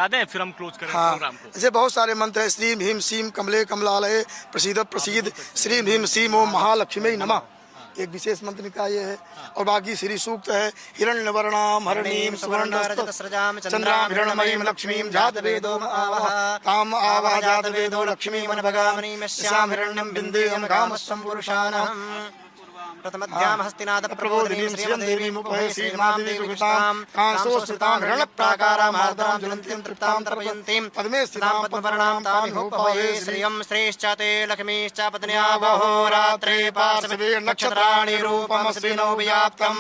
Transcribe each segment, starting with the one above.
याद है, फिर हम क्लोज करें हाँ, प्रोग्राम को। ऐसे बहुत सारे मंत्र है। श्रीम भीम सीम कमले कमलालय प्रसीद प्रसीद, श्रीम भीम सीम ओम महालक्ष्मी नमः, एक विशेष मंत्र का ये है। और बाकी श्री सूक्त है, हिरण्यवर्णाम हरणीम सुवर्णरजतस्रजाम चंद्राम हिरण्मयीम लक्ष्मीम जातवेदो आवह काम आवह जातवेदो लक्ष्मीम अनभगामनीम श्याम हिरण्यम बिंदेयम कामस्वं पुरुषानहम् प्रथमध्याम हस्तिनाथ प्रबोधिनीं श्रियं देवीं उपहे श्रीमां देवीकृतां कांसोस्थितां हिरण्यप्राकारां मार्दरां ज्वलन्तीं तृप्तां तर्पयन्तीं पद्मे स्थितां पद्मवर्णां तां होपवे श्रियं श्रेश्च ते लक्ष्मीश्च पत्न्या बहोरात्रे पार्श्वे नक्षत्राणि रूपं स्विनो व्याप्तं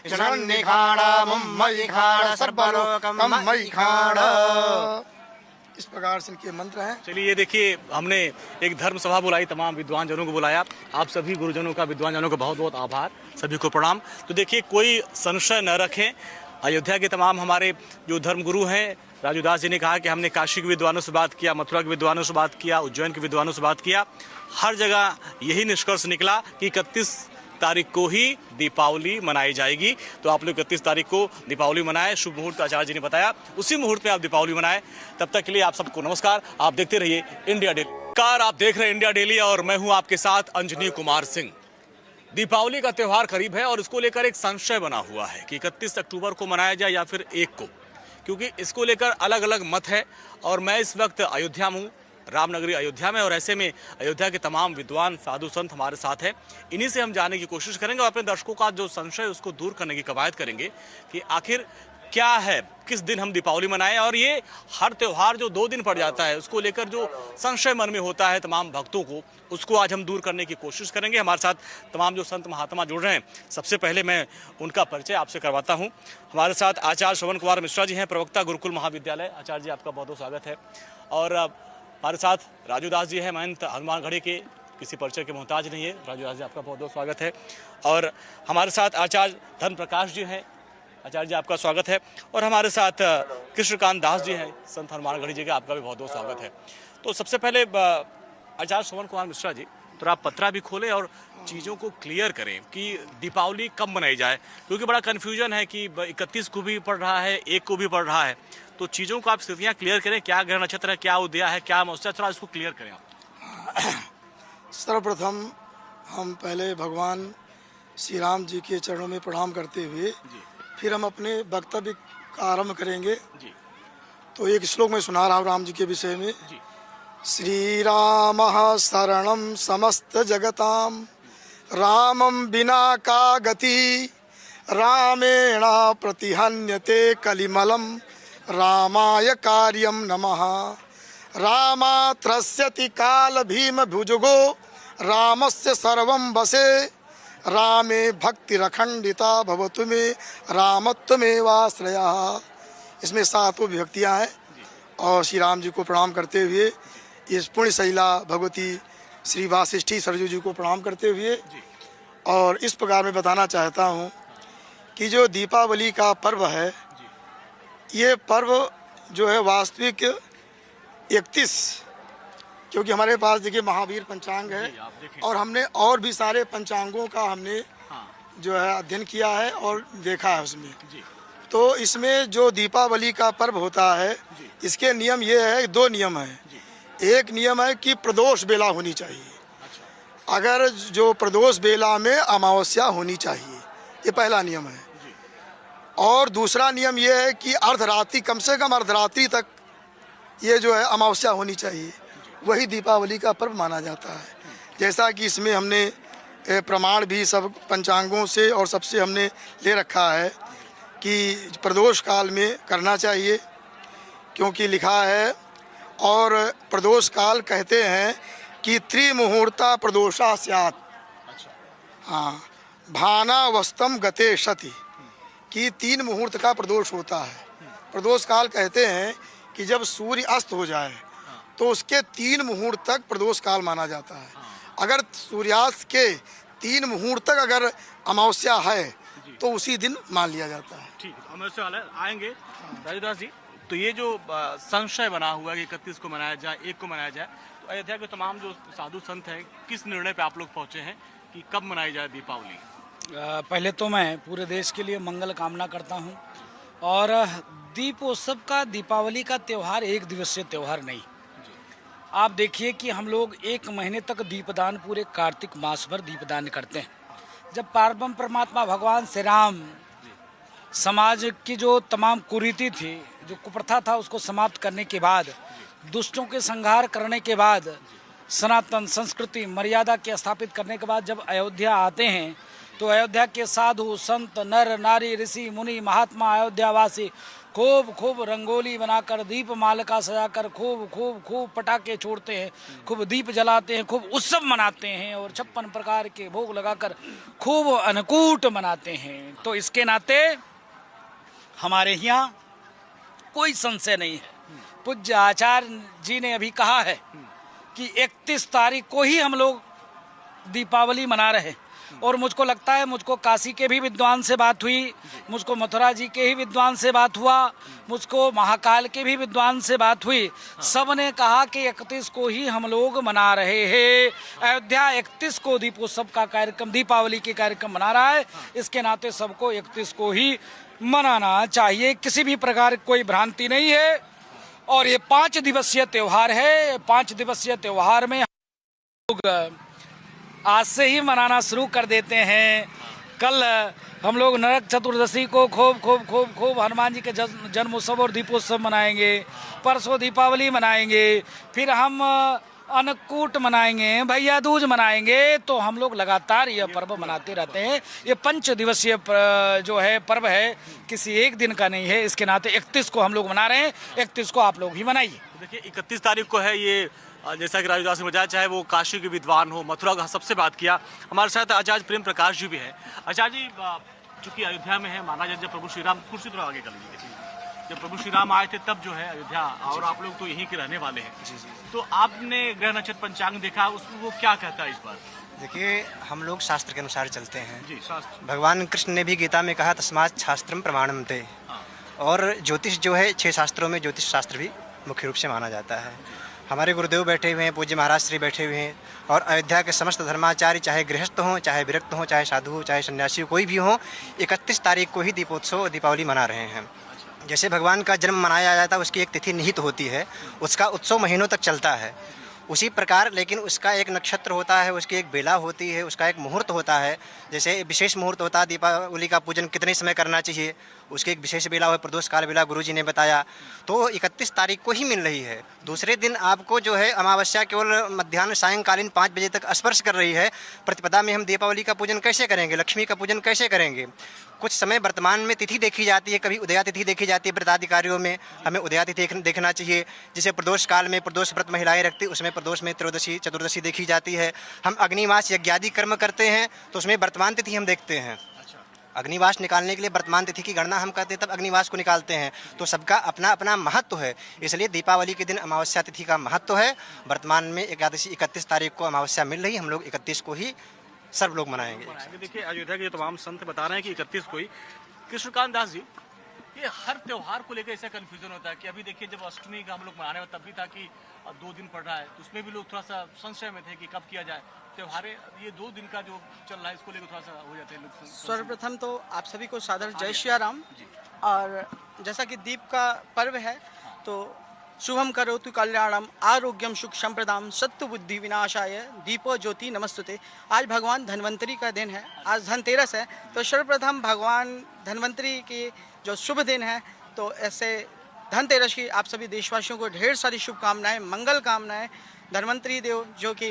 शरण्यखाडं मयि खाड सर्वलोकं मयि खाड। इस प्रकार से इनके मंत्र हैं। चलिए, ये देखिए, हमने एक धर्म सभा बुलाई, तमाम विद्वान जनों को बुलाया। आप सभी गुरुजनों का, विद्वान जनों का बहुत बहुत आभार, सभी को प्रणाम। तो देखिए, कोई संशय न रखें, अयोध्या के तमाम हमारे जो धर्म गुरु हैं, राजू दास जी ने कहा कि हमने काशी के विद्वानों से बात किया, मथुरा के विद्वानों से बात किया, उज्जैन के विद्वानों से बात किया, हर जगह यही निष्कर्ष निकला कि 31 तारीख को ही दीपावली मनाई जाएगी। तो आप लोग 31 तारीख को दीपावली मनाएं, शुभ मुहूर्त आचार्य जी ने बताया, उसी मुहूर्त में आप दीपावली मनाएं। तब तक के लिए आप सबको नमस्कार। आप देखते रहिए इंडिया डेली। नमस्कार, आप देख रहे हैं इंडिया डेली और मैं हूं आपके साथ अंजनी कुमार सिंह। दीपावली का त्यौहार करीब है और इसको लेकर एक संशय बना हुआ है कि 31 अक्टूबर को मनाया जाए या फिर 1 को, क्योंकि इसको लेकर अलग अलग मत है। और मैं इस वक्त अयोध्या में हूँ, रामनगरी अयोध्या में, और ऐसे में अयोध्या के तमाम विद्वान साधु संत हमारे साथ हैं। इन्हीं से हम जानने की कोशिश करेंगे और अपने दर्शकों का जो संशय है उसको दूर करने की कवायद करेंगे कि आखिर क्या है, किस दिन हम दीपावली मनाएं। और ये हर त्यौहार जो 2 दिन पड़ जाता है, उसको लेकर जो संशय मन में होता है तमाम भक्तों को, उसको आज हम दूर करने की कोशिश करेंगे। हमारे साथ तमाम जो संत महात्मा जुड़ रहे हैं, सबसे पहले मैं उनका परिचय आपसे करवाता हूँ। हमारे साथ आचार्य श्रवण कुमार मिश्रा जी हैं, प्रवक्ता गुरुकुल महाविद्यालय। आचार्य जी, आपका बहुत बहुत स्वागत है। और हमारे साथ राजू दास जी हैं, महंत हनुमानगढ़ी के, किसी परिचय के मोहताज नहीं है। राजू दास जी, आपका बहुत बहुत स्वागत है। और हमारे साथ आचार्य धर्म प्रकाश जी हैं। आचार्य जी, आपका स्वागत है। और हमारे साथ कृष्णकांत दास जी हैं, संत हनुमानगढ़ी जी का, आपका भी बहुत बहुत स्वागत है। तो सबसे पहले आचार्य श्रवण कुमार मिश्रा जी, तो आप पत्रा भी खोलें और चीज़ों को क्लियर करें कि दीपावली कब मनाई जाए, क्योंकि बड़ा कन्फ्यूजन है कि 31 को भी पड़ रहा है, 1 को भी पड़ रहा है। तो चीज़ों को आप स्थितियाँ क्लियर करें, क्या ग्रह नक्षत्र है, क्या उदया है, क्या अमावस्या, थोड़ा इसको क्लियर करें आप। सर्वप्रथम हम पहले भगवान श्री राम जी के चरणों में प्रणाम करते हुए फिर हम अपने वक्तव्य का आरंभ करेंगे। तो एक श्लोक में सुना रहा हूँ राम जी के विषय में। श्री राम शरणम समस्त जगताम रामम बिना का गति रामेण प्रतिहन्यते कलिमलम रामाय कार्यम नमः रामात्रस्यति काल भीम भुजगो रामस्य सर्वं वसे रामे भक्तिरखंडिता भवतु मे रामत्वमेवाश्रयः। इसमें 7 विभक्तियाँ हैं। और श्री राम जी को प्रणाम करते हुए, इस पुण्य शैला भगवती श्री वासिष्ठी सरजू जी को प्रणाम करते हुए, और इस प्रकार मैं बताना चाहता हूँ कि जो दीपावली का पर्व है, ये पर्व जो है वास्तविक 31, क्योंकि हमारे पास देखिए महावीर पंचांग है और हमने और भी सारे पंचांगों का हमने जो है अध्ययन किया है और देखा है उसमें। तो इसमें जो दीपावली का पर्व होता है, इसके नियम ये है, 2 नियम है। एक नियम है कि प्रदोष बेला होनी चाहिए, अगर जो प्रदोष बेला में अमावस्या होनी चाहिए, ये पहला नियम है। और दूसरा नियम ये है कि अर्धरात्रि, कम से कम अर्धरात्रि तक ये जो है अमावस्या होनी चाहिए, वही दीपावली का पर्व माना जाता है। जैसा कि इसमें हमने प्रमाण भी सब पंचांगों से और सबसे हमने ले रखा है कि प्रदोष काल में करना चाहिए, क्योंकि लिखा है। और प्रदोष काल कहते हैं कि त्रिमुहूर्ता प्रदोषा स्यात्, हाँ, भानावस्तम गते शति, कि 3 मुहूर्त का प्रदोष होता है। प्रदोष काल कहते हैं कि जब सूर्य अस्त हो जाए तो उसके 3 मुहूर्त तक प्रदोष काल माना जाता है। अगर सूर्यास्त के 3 मुहूर्त तक अगर अमावस्या है तो उसी दिन मान लिया जाता है। ठीक है, अमावस्या वाले आएंगे। राजूदास जी, तो ये जो संशय बना हुआ है कि 31 को मनाया जाए, 1 को मनाया जाए, तो अयोध्या के तमाम जो साधु संत हैं, किस निर्णय पे आप लोग पहुँचे हैं कि कब मनाई जाए दीपावली? पहले तो मैं पूरे देश के लिए मंगल कामना करता हूं और दीपोत्सव का, दीपावली का त्यौहार एक दिवसीय त्यौहार नहीं। आप देखिए कि हम लोग 1 महीने तक दीपदान, पूरे कार्तिक मास भर दीपदान करते हैं। जब पारब्रह्म परमात्मा भगवान श्री राम समाज की जो तमाम कुरीति थी, जो कुप्रथा था, उसको समाप्त करने के बाद, दुष्टों के संहार करने के बाद, सनातन संस्कृति मर्यादा के स्थापित करने के बाद जब अयोध्या आते हैं तो अयोध्या के साधु संत नर नारी ऋषि मुनि महात्मा अयोध्यावासी खूब खूब रंगोली बनाकर, दीप मालिका सजाकर, खूब पटाखे छोड़ते हैं, खूब दीप जलाते हैं, खूब उत्सव मनाते हैं और 56 प्रकार के भोग लगाकर खूब अन्नकूट मनाते हैं। तो इसके नाते हमारे यहाँ कोई संशय नहीं है। पूज्य आचार्य जी ने अभी कहा है कि 31 तारीख को ही हम लोग दीपावली मना रहे, और मुझको लगता है, मुझको काशी के भी विद्वान से बात हुई, मुझको मथुरा जी के ही विद्वान से बात हुआ, मुझको महाकाल के भी विद्वान से बात हुई, सब ने कहा कि 31 को ही हम लोग मना रहे हैं। अयोध्या 31 को दीपोत्सव का कार्यक्रम, दीपावली के कार्यक्रम मना रहा है। इसके नाते सबको 31 को ही मनाना चाहिए, किसी भी प्रकार की कोई भ्रांति नहीं है। और ये 5 दिवसीय त्यौहार है। 5 दिवसीय त्यौहार में लोग आज से ही मनाना शुरू कर देते हैं। कल हम लोग नरक चतुर्दशी को खूब हनुमान जी के जन्मोत्सव और दीपोत्सव मनाएंगे। परसों दीपावली मनाएंगे, फिर हम अन्नकूट मनाएंगे, भैया दूज मनाएंगे। तो हम लोग लगातार यह पर्व मनाते रहते हैं। ये 5 दिवसीय जो है पर्व है, किसी एक दिन का नहीं है। इसके नाते 31 को हम लोग मना रहे हैं, 31 को आप लोग ही मनाइए। देखिए 31 तारीख को है ये, जैसा कि राजदास ने बताया, चाहे वो काशी के विद्वान हो, मथुरा का सबसे बात किया। हमारे साथ आचार्य प्रेम प्रकाश जी भी है। आचार्य जी, चूंकि अयोध्या में है, माना जाए जब प्रभु श्री राम, कुर्सी थोड़ा आगे कर लीजिए, जब प्रभु श्री राम आए थे तब जो है अयोध्या, और आप लोग तो यहीं के रहने वाले हैं, तो आपने ग्रह नक्षत्र पंचांग देखा, उसमें वो क्या कहता है इस बार? देखिए, हम लोग शास्त्र के अनुसार चलते हैं जी, शास्त्र। भगवान कृष्ण ने भी गीता में कहा, तस्मात् शास्त्रम प्रमाणम ते। और ज्योतिष जो है, 6 शास्त्रों में ज्योतिष शास्त्र भी मुख्य रूप से माना जाता है। हमारे गुरुदेव बैठे हुए हैं, पूज्य महाराज श्री बैठे हुए हैं, और अयोध्या के समस्त धर्माचार्य, चाहे गृहस्थ हों, चाहे विरक्त हों, चाहे साधु हो, चाहे सन्यासी हो, कोई भी हो, 31 तारीख को ही दीपोत्सव और दीपावली मना रहे हैं। जैसे भगवान का जन्म मनाया जाता है, उसकी एक तिथि निहित होती है, उसका उत्सव महीनों तक चलता है। उसी प्रकार लेकिन उसका एक नक्षत्र होता है, उसकी एक बेला होती है, उसका एक मुहूर्त होता है। जैसे विशेष मुहूर्त होता है, दीपावली का पूजन कितने समय करना चाहिए, उसकी एक विशेष बेला है, प्रदोष काल बेला गुरुजी ने बताया। तो 31 तारीख को ही मिल रही है। दूसरे दिन आपको जो है अमावस्या केवल मध्याह्न सायंकालीन 5 बजे तक स्पर्श कर रही है। प्रतिपदा में हम दीपावली का पूजन कैसे करेंगे, लक्ष्मी का पूजन कैसे करेंगे? कुछ समय वर्तमान में तिथि देखी जाती है, कभी उदया तिथि देखी जाती है व्रताधिकारियों में, हमें उदया तिथि देखना चाहिए। जैसे प्रदोष काल में प्रदोष व्रत महिलाएं रखती, उसमें प्रदोष में त्रयोदशी चतुर्दशी देखी जाती है। हम अग्निवास यज्ञादि कर्म करते हैं तो उसमें वर्तमान तिथि हम देखते हैं। अग्निवास निकालने के लिए वर्तमान तिथि की गणना हम करते हैं, तब अग्निवास को निकालते हैं। तो सबका अपना अपना महत्व है। इसलिए दीपावली के दिन अमावस्या तिथि का महत्व है। वर्तमान में एकादशी 31 तारीख को अमावस्या मिल रही, हम लोग 31 को ही सब लोग मनाएंगे। देखिए अयोध्या के जो तमाम संत बता रहे हैं कि 31 को ही। कृष्णकांत दास जी, ये हर त्योहार को लेकर ऐसा कन्फ्यूजन होता है कि अभी देखिए जब अष्टमी का हम लोग मनाने में तब भी था कि 2 दिन पड़ रहा है, तो उसमें भी लोग थोड़ा सा संशय में थे कि कब किया जाए त्योहार। ये 2 दिन का जो चल रहा है, इसको लेकर थोड़ा सा हो जाते हैं लोग। सर्वप्रथम तो आप सभी को सादर जय श्री राम। और जैसा कि दीप का पर्व है, तो शुभम करोतु कल्याणम आरोग्यम सुख संप्रदाम सत्व बुद्धि विनाशाय दीपो ज्योति नमस्तुते। आज भगवान धन्वंतरी का दिन है, आज धनतेरस है। तो सर्वप्रथम भगवान धन्वंतरी के जो शुभ दिन है, तो ऐसे धनतेरस की आप सभी देशवासियों को ढेर सारी शुभकामनाएं, मंगल कामनाएं। धन्वंतरी देव जो कि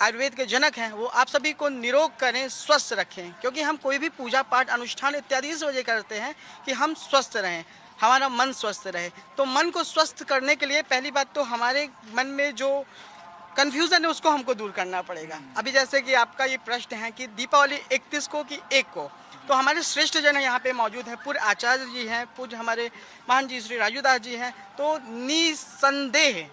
आयुर्वेद के जनक हैं, वो आप सभी को निरोग करें, स्वस्थ रखें। क्योंकि हम कोई भी पूजा पाठ अनुष्ठान इत्यादि इस वजह करते हैं कि हम स्वस्थ रहें, हमारा मन स्वस्थ रहे। तो मन को स्वस्थ करने के लिए पहली बात तो हमारे मन में जो कन्फ्यूज़न है उसको हमको दूर करना पड़ेगा। अभी जैसे कि आपका ये प्रश्न है कि दीपावली 31 को कि 1 को, तो हमारे श्रेष्ठ जन यहाँ पे मौजूद हैं, पूर्व आचार्य जी हैं, पूज्य हमारे महान जी श्री राजूदास जी हैं। तो निसंदेह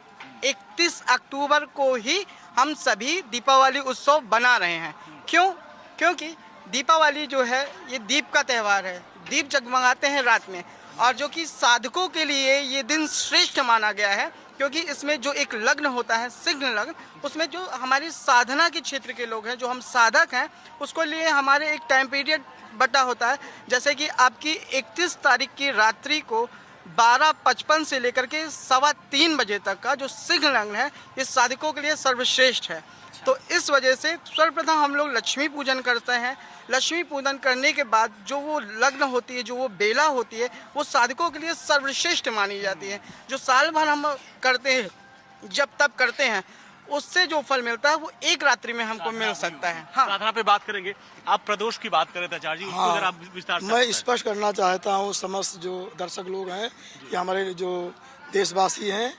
31 अक्टूबर को ही हम सभी दीपावली उत्सव बना रहे हैं। क्यों? क्योंकि दीपावली जो है ये दीप का त्यौहार है, दीप जगमगाते हैं रात में, और जो कि साधकों के लिए ये दिन श्रेष्ठ माना गया है। क्योंकि इसमें जो एक लग्न होता है, सिग्न लग्न, उसमें जो हमारी साधना के क्षेत्र के लोग हैं, जो हम साधक हैं, उसको लिए हमारे एक टाइम पीरियड बटा होता है। जैसे कि आपकी 31 तारीख की रात्रि को 12:55 से लेकर के 2:15 बजे तक का जो सिंह लग्न है ये साधकों के लिए सर्वश्रेष्ठ है। तो इस वजह से सर्वप्रथम हम लोग लक्ष्मी पूजन करते हैं। लक्ष्मी पूजन करने के बाद जो वो लग्न होती है, जो वो बेला होती है, वो साधकों के लिए सर्वश्रेष्ठ मानी जाती है। जो साल भर हम करते हैं, जब तब करते हैं, उससे जो फल मिलता है वो एक रात्रि में हमको मिल सकता है। हाँ, साधना पे बात करेंगे, आप प्रदोष की बात कर रहे थे आचार्य जी, उसको अगर आप विस्तार से मैं बताएं। स्पष्ट करना चाहता हूँ समस्त जो दर्शक लोग हैं या हमारे जो देशवासी हैं,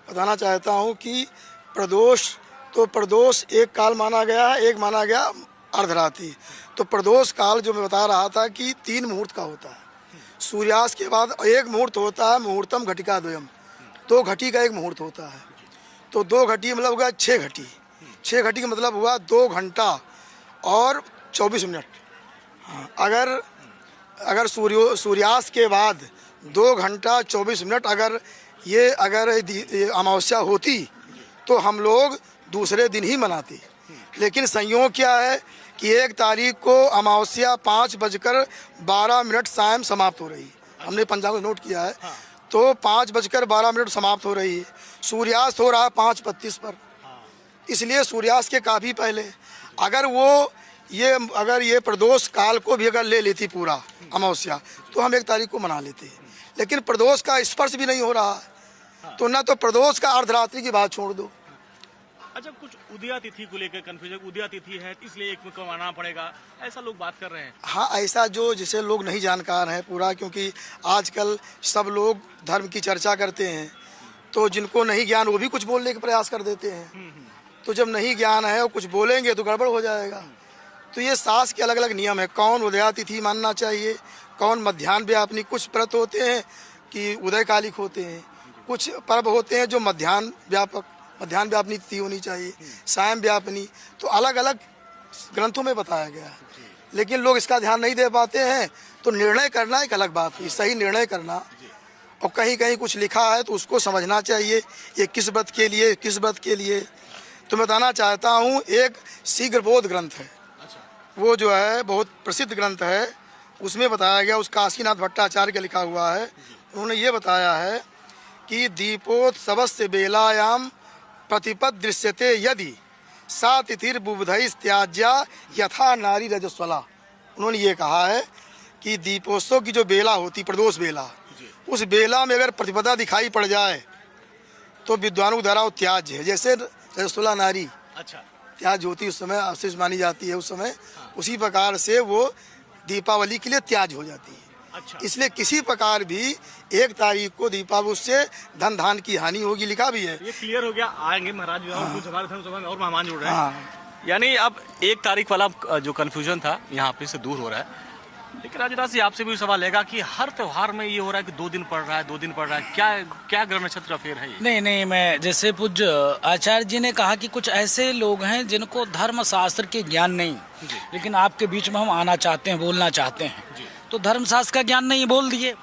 बताना चाहता हूँ कि प्रदोष एक काल माना गया है, एक माना गया अर्धरात्रि। तो प्रदोष काल जो मैं बता रहा था कि 3 मुहूर्त का होता है। सूर्यास्त के बाद एक मुहूर्त होता है, मुहूर्तम घटिका द्वयम, 2 घटी का एक मुहूर्त होता है। तो 2 घटी मतलब हुआ 6 घटी। 6 घटी का मतलब हुआ 2 घंटा और 24 मिनट। हाँ, अगर सूर्यास्त के बाद 2 घंटा 24 मिनट अगर ये अमावस्या होती तो हम लोग दूसरे दिन ही मनाते। लेकिन संयोग क्या है कि 1 तारीख को अमावस्या 5:12 सायं समाप्त हो रही है। हमने पंचांग में नोट किया है। तो 5:12 समाप्त हो रही है। सूर्यास्त हो रहा है 5:32 पर, इसलिए सूर्यास्त के काफ़ी पहले अगर ये प्रदोष काल को भी अगर ले लेती पूरा अमावस्या तो हम 1 तारीख को मना लेते। लेकिन प्रदोष का स्पर्श भी नहीं हो रहा है, तो ना तो प्रदोष का अर्धरात्रि की बात छोड़ दो। अच्छा, कुछ उदया तिथि को लेकर कंफ्यूजन, उदया तिथि है इसलिए एक को मानना पड़ेगा, ऐसा लोग बात कर रहे हैं। हाँ, ऐसा जो जिसे लोग नहीं जानकार हैं पूरा, क्योंकि आजकल सब लोग धर्म की चर्चा करते हैं, तो जिनको नहीं ज्ञान वो भी कुछ बोलने का प्रयास कर देते हैं। तो जब नहीं ज्ञान है और कुछ बोलेंगे तो गड़बड़ हो जाएगा। तो ये सास के अलग अलग नियम है, कौन उदया तिथि मानना चाहिए, कौन मध्याह्न व्यापनी। कुछ व्रत होते हैं कि उदयकालिक होते हैं, कुछ पर्व होते हैं जो मध्याह्न व्यापनी तिथि होनी चाहिए, सायं व्यापनी। तो अलग अलग ग्रंथों में बताया गया है, लेकिन लोग इसका ध्यान नहीं दे पाते हैं। तो निर्णय करना एक अलग बात है, सही निर्णय करना। और कहीं कहीं कुछ लिखा है तो उसको समझना चाहिए, ये किस व्रत के लिए, किस व्रत के लिए। तो मैं बताना चाहता हूँ, एक शीघ्रबोध ग्रंथ है, वो जो है बहुत प्रसिद्ध ग्रंथ है। उसमें बताया गया, उस काशीनाथ भट्टाचार्य का लिखा हुआ है। उन्होंने ये बताया है कि दीपोत्सवस्य बेलायाम प्रतिपद दृश्यते यदि सा तिथिर्बुबधैः त्याज्या यथा नारी रजस्वला। उन्होंने ये कहा है कि दीपोत्सव की जो बेला होती, प्रदोष बेला, उस बेला में अगर प्रतिपदा दिखाई पड़ जाए तो विद्वानों द्वारा वो त्याज्य है। जैसे रजस्वला नारी अच्छा त्याज होती उस समय, अवशेष मानी जाती है उस समय, उसी प्रकार से वो दीपावली के लिए त्याज हो जाती है। अच्छा, इसलिए किसी प्रकार भी 1 तारीख को दीपावली से धन धान की हानि होगी, लिखा भी है। ये क्लियर हो गया। आएंगे महाराज और कुछ हमारे धर्म सभा में और मेहमान जुड़ रहे हैं। हाँ, यानी अब 1 तारीख वाला जो कंफ्यूजन था यहाँ पे से दूर हो रहा है। लेकिन राजदास जी, आपसे भी सवाल लेगा कि हर त्योहार में ये हो रहा है कि 2 दिन पड़ रहा है, 2 दिन पड़ रहा है, क्या ग्रह नक्षत्र अफेयर है ये? नहीं, मैं जैसे पूज्य आचार्य जी ने कहा कि कुछ ऐसे लोग हैं जिनको धर्म शास्त्र के ज्ञान नहीं, लेकिन आपके बीच में हम आना चाहते हैं, बोलना चाहते हैं, तो धर्म शास्त्र का ज्ञान नहीं बोल दिए।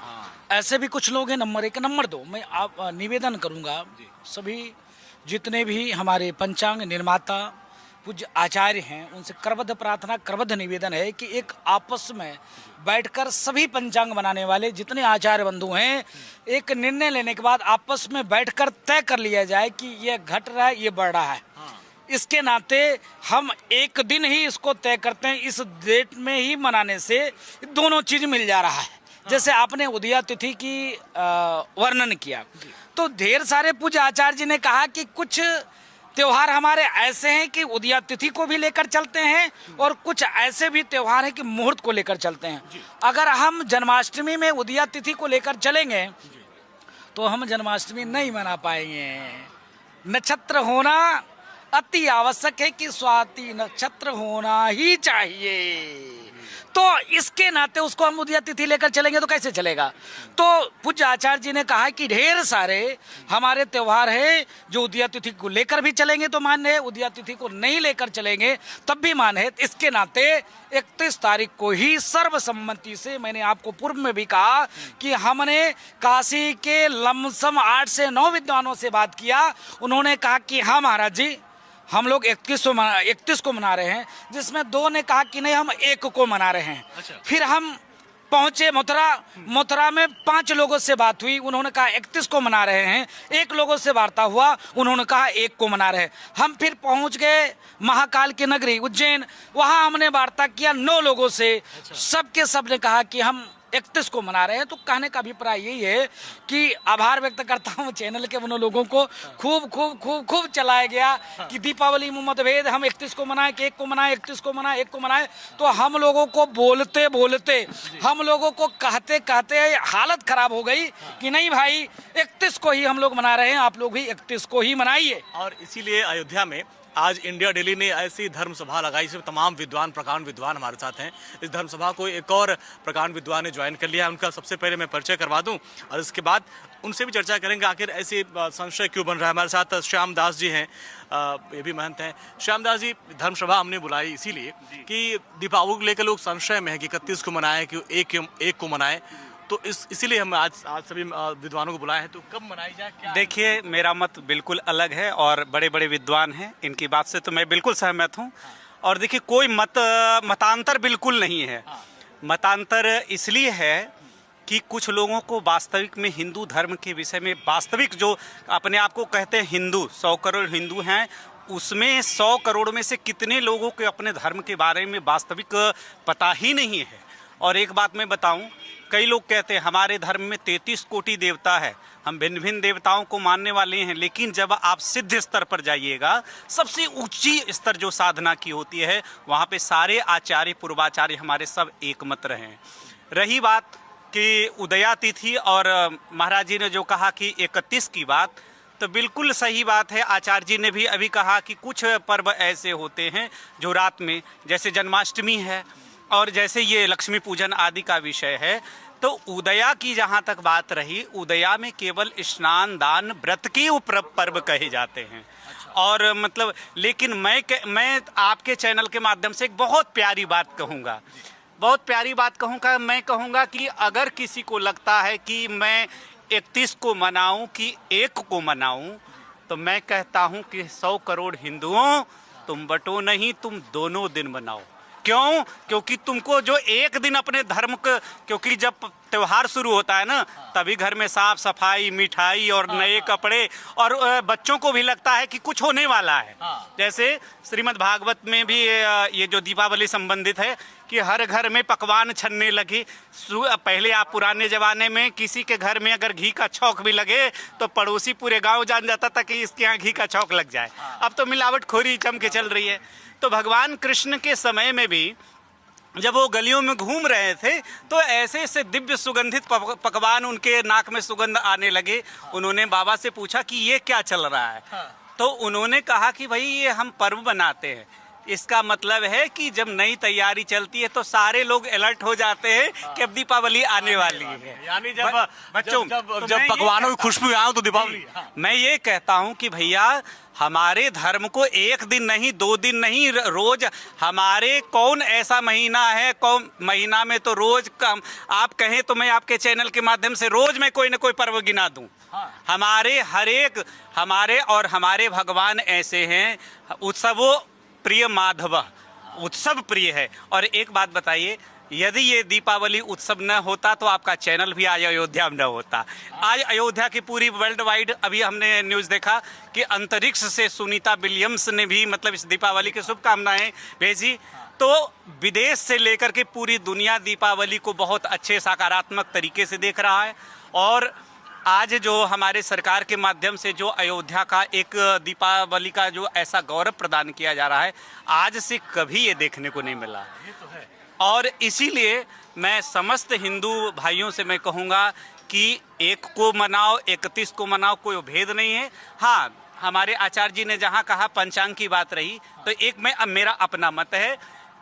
ऐसे भी कुछ लोग हैं। नंबर 1। नंबर 2, मैं आप निवेदन करूंगा, सभी जितने भी हमारे पंचांग निर्माता पूज्य आचार्य हैं उनसे करबद्ध प्रार्थना, करबद्ध निवेदन है कि एक आपस में बैठकर सभी पंचांग बनाने वाले जितने आचार्य बंधु हैं, एक निर्णय लेने के बाद आपस में बैठकर तय कर लिया जाए कि ये घट रहा है, ये बढ़ रहा है। इसके नाते हम एक दिन ही इसको तय करते हैं, इस डेट में ही मनाने से दोनों चीज मिल जा रहा है। जैसे आपने उदया तिथि की वर्णन किया, तो ढेर सारे पूज्य आचार्य जी ने कहा कि कुछ त्योहार हमारे ऐसे हैं कि उदया तिथि को भी लेकर चलते हैं, और कुछ ऐसे भी त्योहार हैं कि मुहूर्त को लेकर चलते हैं। अगर हम जन्माष्टमी में उदया तिथि को लेकर चलेंगे तो हम जन्माष्टमी नहीं मना पाएंगे। नक्षत्र होना अति आवश्यक है कि स्वाति नक्षत्र होना ही चाहिए। तो इसके नाते उसको हम उदया तिथि लेकर चलेंगे तो कैसे चलेगा? तो पूज्य आचार्य जी ने कहा कि ढेर सारे हमारे त्योहार है जो उदया तिथि को लेकर भी चलेंगे तो मान्य है, उदया तिथि को नहीं लेकर चलेंगे तब भी मान्य है। इसके नाते 31 तारीख को ही सर्वसम्मति से, मैंने आपको पूर्व में भी कहा कि हमने काशी के लमसम 8 से 9 विद्वानों से बात किया। उन्होंने कहा कि हाँ महाराज जी, हम लोग 31 को मना रहे हैं, जिसमें 2 ने कहा कि नहीं हम 1 को मना रहे हैं। अच्छा। फिर हम पहुंचे मथुरा में 5 लोगों से बात हुई, उन्होंने कहा 31 को मना रहे हैं। 1 लोगों से वार्ता हुआ, उन्होंने कहा 1 को मना रहे हैं। हम फिर पहुंच गए महाकाल की नगरी उज्जैन, वहां हमने वार्ता किया 9 लोगों से, सबके सब ने कहा कि हम 31 को मना रहे हैं। तो कहने का अभिप्राय यही है कि आभार व्यक्त करता हूं चैनल के उन लोगों को, खूब चलाया गया कि दीपावली में मतभेद, हम 31 को मनाएं कि 1 को मनाएं, 31 को मनाएं 1 को मनाएं। तो हम लोगों को बोलते हम लोगों को कहते हालत खराब हो गई कि नहीं भाई 31 को ही हम लोग मना रहे हैं, आप लोग भी 31 को ही मनाइए। और इसीलिए अयोध्या में आज इंडिया डेली ने ऐसी धर्म सभा लगाई जिसमें तमाम विद्वान प्रकांड विद्वान हमारे साथ हैं। इस धर्म सभा को एक और प्रकांड विद्वान ने ज्वाइन कर लिया है, उनका सबसे पहले मैं परिचय करवा दूं और इसके बाद उनसे भी चर्चा करेंगे आखिर ऐसे संशय क्यों बन रहा है। हमारे साथ श्याम दास जी हैं, ये भी महंत हैं। श्याम दास जी, धर्म सभा हमने बुलाई इसीलिए कि दीपावली को लेकर लोग संशय में है कि 31 को मनाएं कि एक को मनाएं, तो इसीलिए हम आज सभी विद्वानों को बुलाए हैं। तो कब मनाई जाए, क्या? देखिए, मेरा मत बिल्कुल अलग है और बड़े बड़े विद्वान हैं, इनकी बात से तो मैं बिल्कुल सहमत हूं। और देखिए, कोई मतांतर बिल्कुल नहीं है। मतांतर इसलिए है कि कुछ लोगों को वास्तविक में हिंदू धर्म के विषय में, वास्तविक जो अपने आप को कहते हैं हिंदू, 100 करोड़ हिंदू हैं, उसमें 100 करोड़ में से कितने लोगों को अपने धर्म के बारे में वास्तविक पता ही नहीं है। और एक बात मैं बताऊं, कई लोग कहते हैं हमारे धर्म में 33 कोटि देवता है, हम भिन्न भिन्न देवताओं को मानने वाले हैं, लेकिन जब आप सिद्ध स्तर पर जाइएगा, सबसे ऊंची स्तर जो साधना की होती है, वहाँ पे सारे आचार्य पूर्वाचार्य हमारे सब एक मत रहे हैं। रही बात कि उदया तिथि और महाराज जी ने जो कहा कि 31 की बात, तो बिल्कुल सही बात है। आचार्य जी ने भी अभी कहा कि कुछ पर्व ऐसे होते हैं जो रात में, जैसे जन्माष्टमी है और जैसे ये लक्ष्मी पूजन आदि का विषय है, तो उदया की जहाँ तक बात रही, उदया में केवल स्नान दान व्रत के पर्व कहे जाते हैं। और मतलब, लेकिन मैं आपके चैनल के माध्यम से एक बहुत प्यारी बात कहूँगा, मैं कहूँगा कि अगर किसी को लगता है कि मैं 31 को मनाऊं कि 1 को मनाऊं, तो मैं कहता हूं कि 100 करोड़ हिंदुओं, तुम बटो नहीं, तुम दोनों दिन मनाओ। क्यों? क्योंकि तुमको जो एक दिन अपने धर्म को, क्योंकि जब त्यौहार शुरू होता है ना, तभी घर में साफ सफाई, मिठाई और नए कपड़े, और बच्चों को भी लगता है कि कुछ होने वाला है। जैसे श्रीमद् भागवत में भी ये जो दीपावली संबंधित है कि हर घर में पकवान छनने लगे। पहले आप पुराने ज़माने में किसी के घर में अगर घी का छौंक भी लगे तो पड़ोसी पूरे गांव जान जाता था कि इसके यहाँ घी का छौंक लग जाए। अब तो मिलावटखोरी जम के चल रही है। तो भगवान कृष्ण के समय में भी जब वो गलियों में घूम रहे थे, तो ऐसे ऐसे दिव्य सुगंधित पकवान, उनके नाक में सुगंध आने लगे। उन्होंने बाबा से पूछा कि ये क्या चल रहा है? तो उन्होंने कहा कि भाई ये हम पर्व बनाते हैं। इसका मतलब है कि जब नई तैयारी चलती है तो सारे लोग अलर्ट हो जाते हैं कि अब दीपावली आने वाली है। यानी जब पकवानों की खुशबू आए तो दीपावली। मैं ये कहता हूं कि भैया, हमारे धर्म को 1 दिन नहीं, 2 दिन नहीं, रोज हमारे कौन ऐसा महीना है, कौन महीना में तो रोज कम, आप कहें तो मैं आपके चैनल के माध्यम से रोज मैं कोई ना कोई पर्व गिना दूं। हमारे हमारे भगवान ऐसे हैं, उत्सवों प्रिय माधव, उत्सव प्रिय है। और एक बात बताइए, यदि ये दीपावली उत्सव न होता तो आपका चैनल भी आज अयोध्या में न होता। आज अयोध्या की पूरी वर्ल्ड वाइड, अभी हमने न्यूज़ देखा कि अंतरिक्ष से सुनीता विलियम्स ने भी मतलब इस दीपावली की शुभकामनाएं भेजी। तो विदेश से लेकर के पूरी दुनिया दीपावली को बहुत अच्छे सकारात्मक तरीके से देख रहा है। और आज जो हमारे सरकार के माध्यम से जो अयोध्या का एक दीपावली का जो ऐसा गौरव प्रदान किया जा रहा है, आज से कभी ये देखने को नहीं मिला। और इसीलिए मैं समस्त हिंदू भाइयों से मैं कहूँगा कि 1 को मनाओ, 31 को मनाओ, कोई भेद नहीं है। हाँ, हमारे आचार्य जी ने जहाँ कहा पंचांग की बात रही, तो एक मेरा अपना मत है,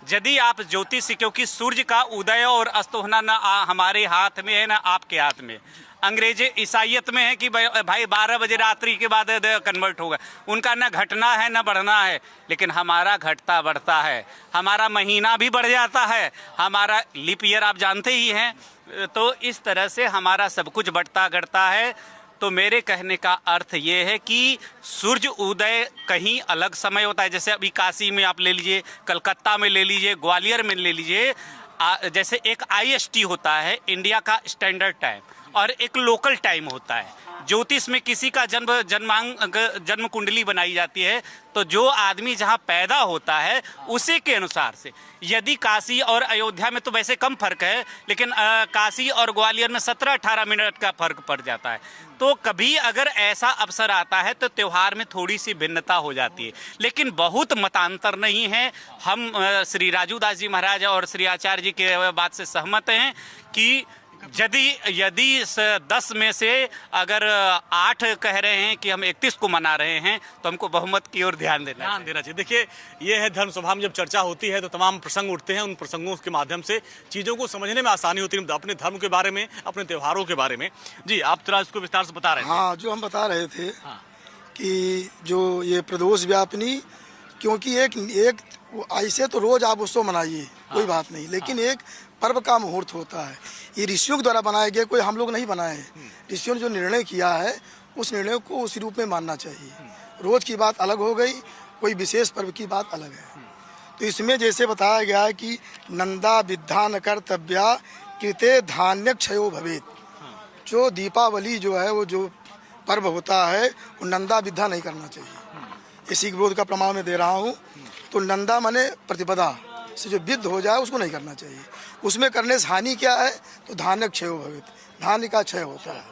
यदि आप ज्योतिष, क्योंकि सूर्य का उदय और अस्त होना ना हमारे हाथ में है ना आपके हाथ में। अंग्रेजी ईसाइयत में है कि भाई 12 बजे रात्रि के बाद कन्वर्ट होगा, उनका ना घटना है ना बढ़ना है, लेकिन हमारा घटता बढ़ता है, हमारा महीना भी बढ़ जाता है, हमारा लीप ईयर आप जानते ही हैं। तो इस तरह से हमारा सब कुछ बढ़ता घटता है। तो मेरे कहने का अर्थ ये है कि सूर्य उदय कहीं अलग समय होता है, जैसे अभी काशी में आप ले लीजिए, कलकत्ता में ले लीजिए, ग्वालियर में ले लीजिए, जैसे एक IST होता है, इंडिया का स्टैंडर्ड टाइम, और एक लोकल टाइम होता है। ज्योतिष में किसी का जन्म कुंडली बनाई जाती है, तो जो आदमी जहाँ पैदा होता है उसी के अनुसार से, यदि काशी और अयोध्या में तो वैसे कम फर्क है, लेकिन काशी और ग्वालियर में 17-18 मिनट का फर्क पड़ जाता है। तो कभी अगर ऐसा अवसर आता है तो त्यौहार में थोड़ी सी भिन्नता हो जाती है, लेकिन बहुत मतांतर नहीं है। हम श्री राजू दास जी महाराज और श्री आचार्य जी के बात से सहमत हैं कि यदि 10 में से अगर 8 कह रहे हैं कि हम 31 को मना रहे हैं, तो हमको बहुमत की ओर ध्यान देना चाहिए। देखिए, ये है धर्म सभा में जब चर्चा होती है तो तमाम प्रसंग उठते हैं, उन प्रसंगों के माध्यम से चीज़ों को समझने में आसानी होती है, अपने धर्म के बारे में, अपने त्योहारों के बारे में। जी, आप थोड़ा इसको विस्तार से बता रहे थे। हाँ, जो हम बता रहे थे कि जो ये प्रदोष व्यापनी, क्योंकि एक ऐसे तो रोज आप उसको मनाइए, कोई बात नहीं, लेकिन एक पर्व का मुहूर्त होता है। ये ऋषियों के द्वारा बनाए गए, कोई हम लोग नहीं बनाए हैं। ऋषियों ने जो निर्णय किया है उस निर्णय को उसी रूप में मानना चाहिए। रोज की बात अलग हो गई, कोई विशेष पर्व की बात अलग है। तो इसमें जैसे बताया गया है कि नंदा विद्या न कर्तव्या कृते धान्य क्षयो भवेत। जो दीपावली जो है, वो जो पर्व होता है, वो नंदा विद्या नहीं करना चाहिए। इसी विरोध का प्रमाण मैं दे रहा हूँ। तो नंदा माने प्रतिपदा से जो विद्ध हो जाए उसको नहीं करना चाहिए। उसमें करने से हानि क्या है? तो धान्य क्षय भवित, धान्य का क्षय होता है।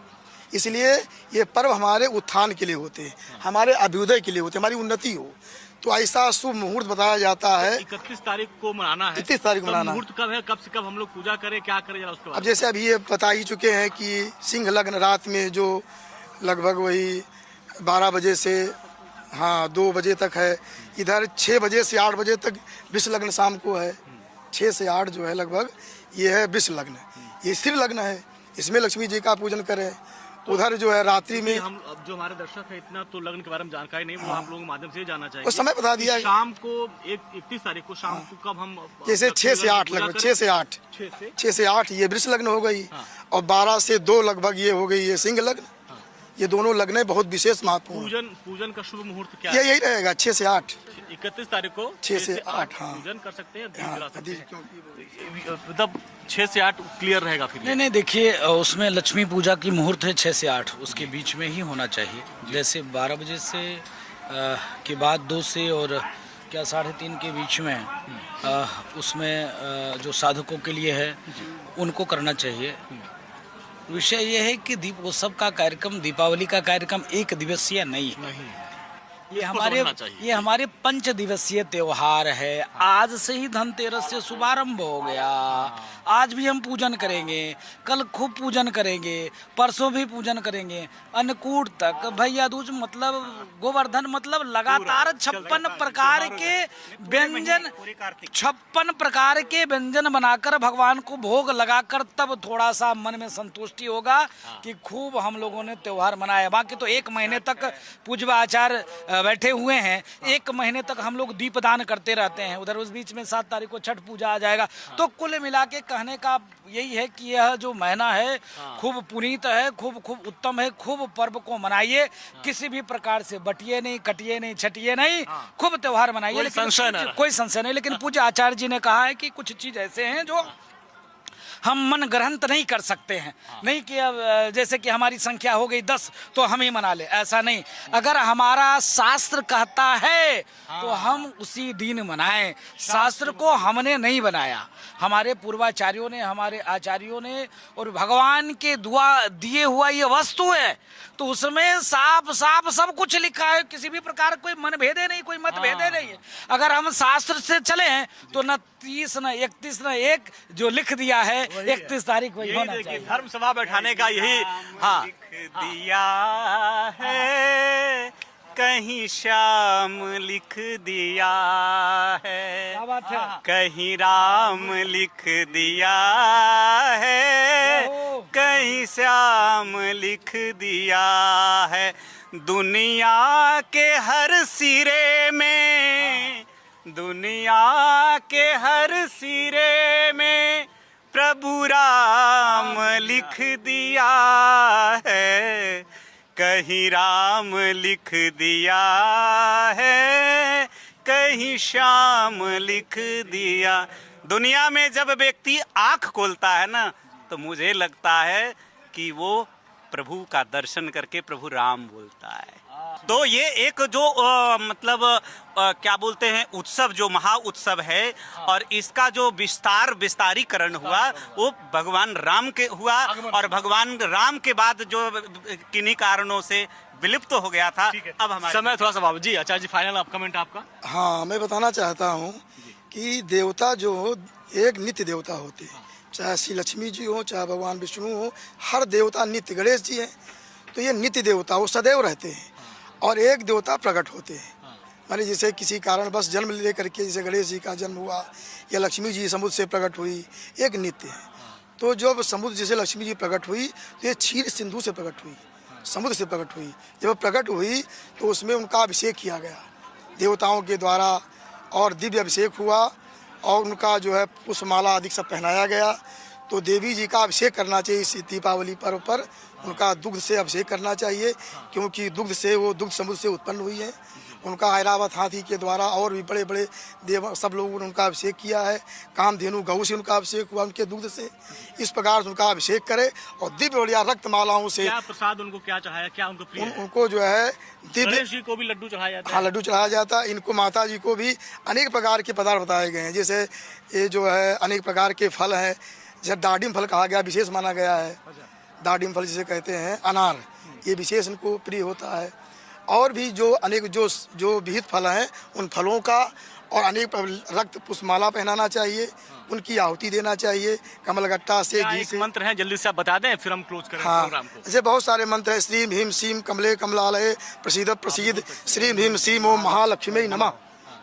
इसलिए ये पर्व हमारे उत्थान के लिए होते हैं, हमारे अभ्युदय के लिए होते हैं, हमारी उन्नति हो। तो ऐसा शुभ मुहूर्त बताया जाता है। 31 तारीख को मनाना है। 31 तारीख को मनाना। मुहूर्त कब है, कब से कब हम लोग पूजा करें, क्या करें जरा उसके बाद। अब जैसे अभी ये बता ही चुके हैं कि सिंह लग्न रात में जो लगभग वही 12 बजे से 2 बजे तक है। इधर 6 बजे से 8 बजे तक विश्व लग्न शाम को है। 6 से 8 जो है लगभग ये है विश्व लग्न। ये स्थिर लग्न है, इसमें लक्ष्मी जी का पूजन करें। उधर जो है रात्रि में हम अब जो हमारे दर्शक है, इतना तो लग्न के बारे में जानकारी नहीं, वो आप लोगों के माध्यम से जानना चाहिए। उस समय बता दिया है। शाम को 31 तारीख को शाम को कब हम जैसे 6 से 8 लगभग 6 से 8 ये वृष लग्न हो गई। और 12 से 2 लगभग ये हो गई ये सिंह लग्न। ये दोनों लग्न बहुत विशेष महत्वपूर्ण। पूजन का शुभ मुहूर्त क्या है? यही रहेगा 6 से 8। 31 तारीख को 6 से 8 पूजन कर सकते हैं, मतलब 6 से 8 क्लियर रहेगा फिर। नहीं, देखिए, उसमें लक्ष्मी पूजा की मुहूर्त है 6 से 8, उसके बीच में ही होना चाहिए। जैसे 12 बजे से के बाद 2 से और क्या 3:30 के बीच में उसमें जो साधकों के लिए है उनको करना चाहिए। विषय ये है कि दीपोत्सव का कार्यक्रम, दीपावली का कार्यक्रम एक दिवसीय नहीं है। ये हमारे 5 दिवसीय त्योहार है। आज से ही धनतेरस से शुभारंभ हो गया। आज भी हम पूजन करेंगे, कल खूब पूजन करेंगे, परसों भी पूजन करेंगे, अन्नकूट तक, भैया दूज मतलब गोवर्धन, मतलब लगातार 56 प्रकार के व्यंजन, 56 प्रकार के व्यंजन बनाकर भगवान को भोग लगाकर तब थोड़ा सा मन में संतुष्टि होगा कि खूब हम लोगों ने त्योहार मनाया। बाकी तो 1 महीने तक पूज्य आचार्य बैठे हुए हैं, 1 महीने तक हम लोग दीपदान करते रहते हैं। उधर उस बीच में 7 तारीख को छठ पूजा आ जाएगा। तो कुल मिला के कहने का यही है कि यह जो महीना है खूब पुनीत है, खूब उत्तम है। खूब पर्व को मनाइए, किसी भी प्रकार से बटिए नहीं, कटिए नहीं, छटिए नहीं, खूब त्योहार मनाइए। लेकिन कोई संशय नहीं। लेकिन पूज्य आचार्य जी ने कहा है कि कुछ चीज ऐसे हैं जो हम मन ग्रहंत नहीं कर सकते हैं। नहीं कि अब जैसे कि हमारी संख्या हो गई 10 तो हम ही मना ले, ऐसा नहीं। अगर हमारा शास्त्र कहता है तो हम उसी दिन मनाएं। शास्त्र को हमने नहीं बनाया, हमारे पूर्वाचार्यों ने, हमारे आचार्यों ने, और भगवान के दुआ दिए हुआ ये वस्तु है, तो उसमें साफ साफ सब कुछ लिखा है। किसी भी प्रकार कोई मनभेदे नहीं, कोई मतभेदे नहीं है। अगर हम शास्त्र से चले तो न 30 न 31 न 1 जो लिख दिया है 31 तारीख को होना चाहिए। धर्म सभा बैठाने का यही लिख दिया है, कहीं श्याम लिख दिया है, क्या बात है? कहीं राम लिख दिया है, कहीं श्याम लिख दिया है। दुनिया के हर सिरे में, दुनिया के हर सिरे में प्रभु राम लिख दिया है, कहीं राम लिख दिया है, कहीं श्याम लिख दिया। दुनिया में जब व्यक्ति आंख खोलता है ना, तो मुझे लगता है कि वो प्रभु का दर्शन करके प्रभु राम बोलता है। तो ये एक जो क्या बोलते हैं उत्सव, जो महा उत्सव है, और इसका जो विस्तारीकरण हुआ वो भगवान राम के हुआ, और भगवान राम के बाद जो किन्हीं कारणों से विलुप्त हो गया था। अब हमारे समय थोड़ा सा बाबू जी, आचार्य जी फाइनल आप कमेंट आपका। हाँ, मैं बताना चाहता हूँ कि देवता जो एक नित्य देवता होते हैं, चाहे श्री लक्ष्मी जी हो, चाहे भगवान विष्णु हो, हर देवता नित्य। गणेश जी हैं तो ये नित्य देवता, वो सदैव रहते हैं, और एक देवता प्रकट होते हैं। माने जैसे किसी कारण बस जन्म लेकर के, जैसे गणेश जी का जन्म हुआ या लक्ष्मी जी समुद्र से प्रकट हुई, एक नित्य है। तो जब समुद्र जैसे लक्ष्मी जी प्रकट हुई तो ये क्षीर सिंधु से प्रकट हुई, समुद्र से प्रकट हुई। जब प्रकट हुई तो उसमें उनका अभिषेक किया गया देवताओं के द्वारा, और दिव्य अभिषेक हुआ, और उनका जो है पुष्पमाला आदि सब पहनाया गया। तो देवी जी का अभिषेक करना चाहिए इस दीपावली पर्व पर, उनका दुग्ध से अभिषेक करना चाहिए, क्योंकि दुग्ध से वो दुग्ध समुद्र से उत्पन्न हुई है। उनका ऐरावत हाथी के द्वारा और भी बड़े बड़े देव सब लोगों ने उनका अभिषेक किया है। कामधेनु गऊ से उनका अभिषेक हुआ, उनके दुग्ध से। इस प्रकार से उनका अभिषेक करे, और दिव्य बढ़िया रक्तमालाओं से। क्या प्रसाद उनको क्या चढ़ाया, क्या उनको प्रिय है? उनको जो है दिव्य, गणेश जी को भी लड्डू चढ़ाया जाता है। हाँ, लड्डू चढ़ाया जाता है। इनको माता जी को भी अनेक प्रकार के पदार्थ बताए गए हैं, जैसे ये जो है अनेक प्रकार के फल हैं, जैसे दाडिम फल कहा गया, विशेष माना गया है। दाडिम फल जिसे कहते हैं अनार, ये विशेष इनको प्रिय होता है। और भी जो अनेक जो विहित फल हैं, उन फलों का और अनेक रक्त पुष्पमाला पहनाना चाहिए, उनकी आहुति देना चाहिए कमलगट्टा से, घी से। मंत्र है जल्दी से आप बता दें, फिर हम क्लोज करें प्रोग्राम को। ऐसे बहुत सारे मंत्र हैं। श्रीं ह्रीं सीं कमले कमलालये प्रसीद प्रसीद, श्रीं ह्रीं सीं ओम महालक्ष्मी नमः,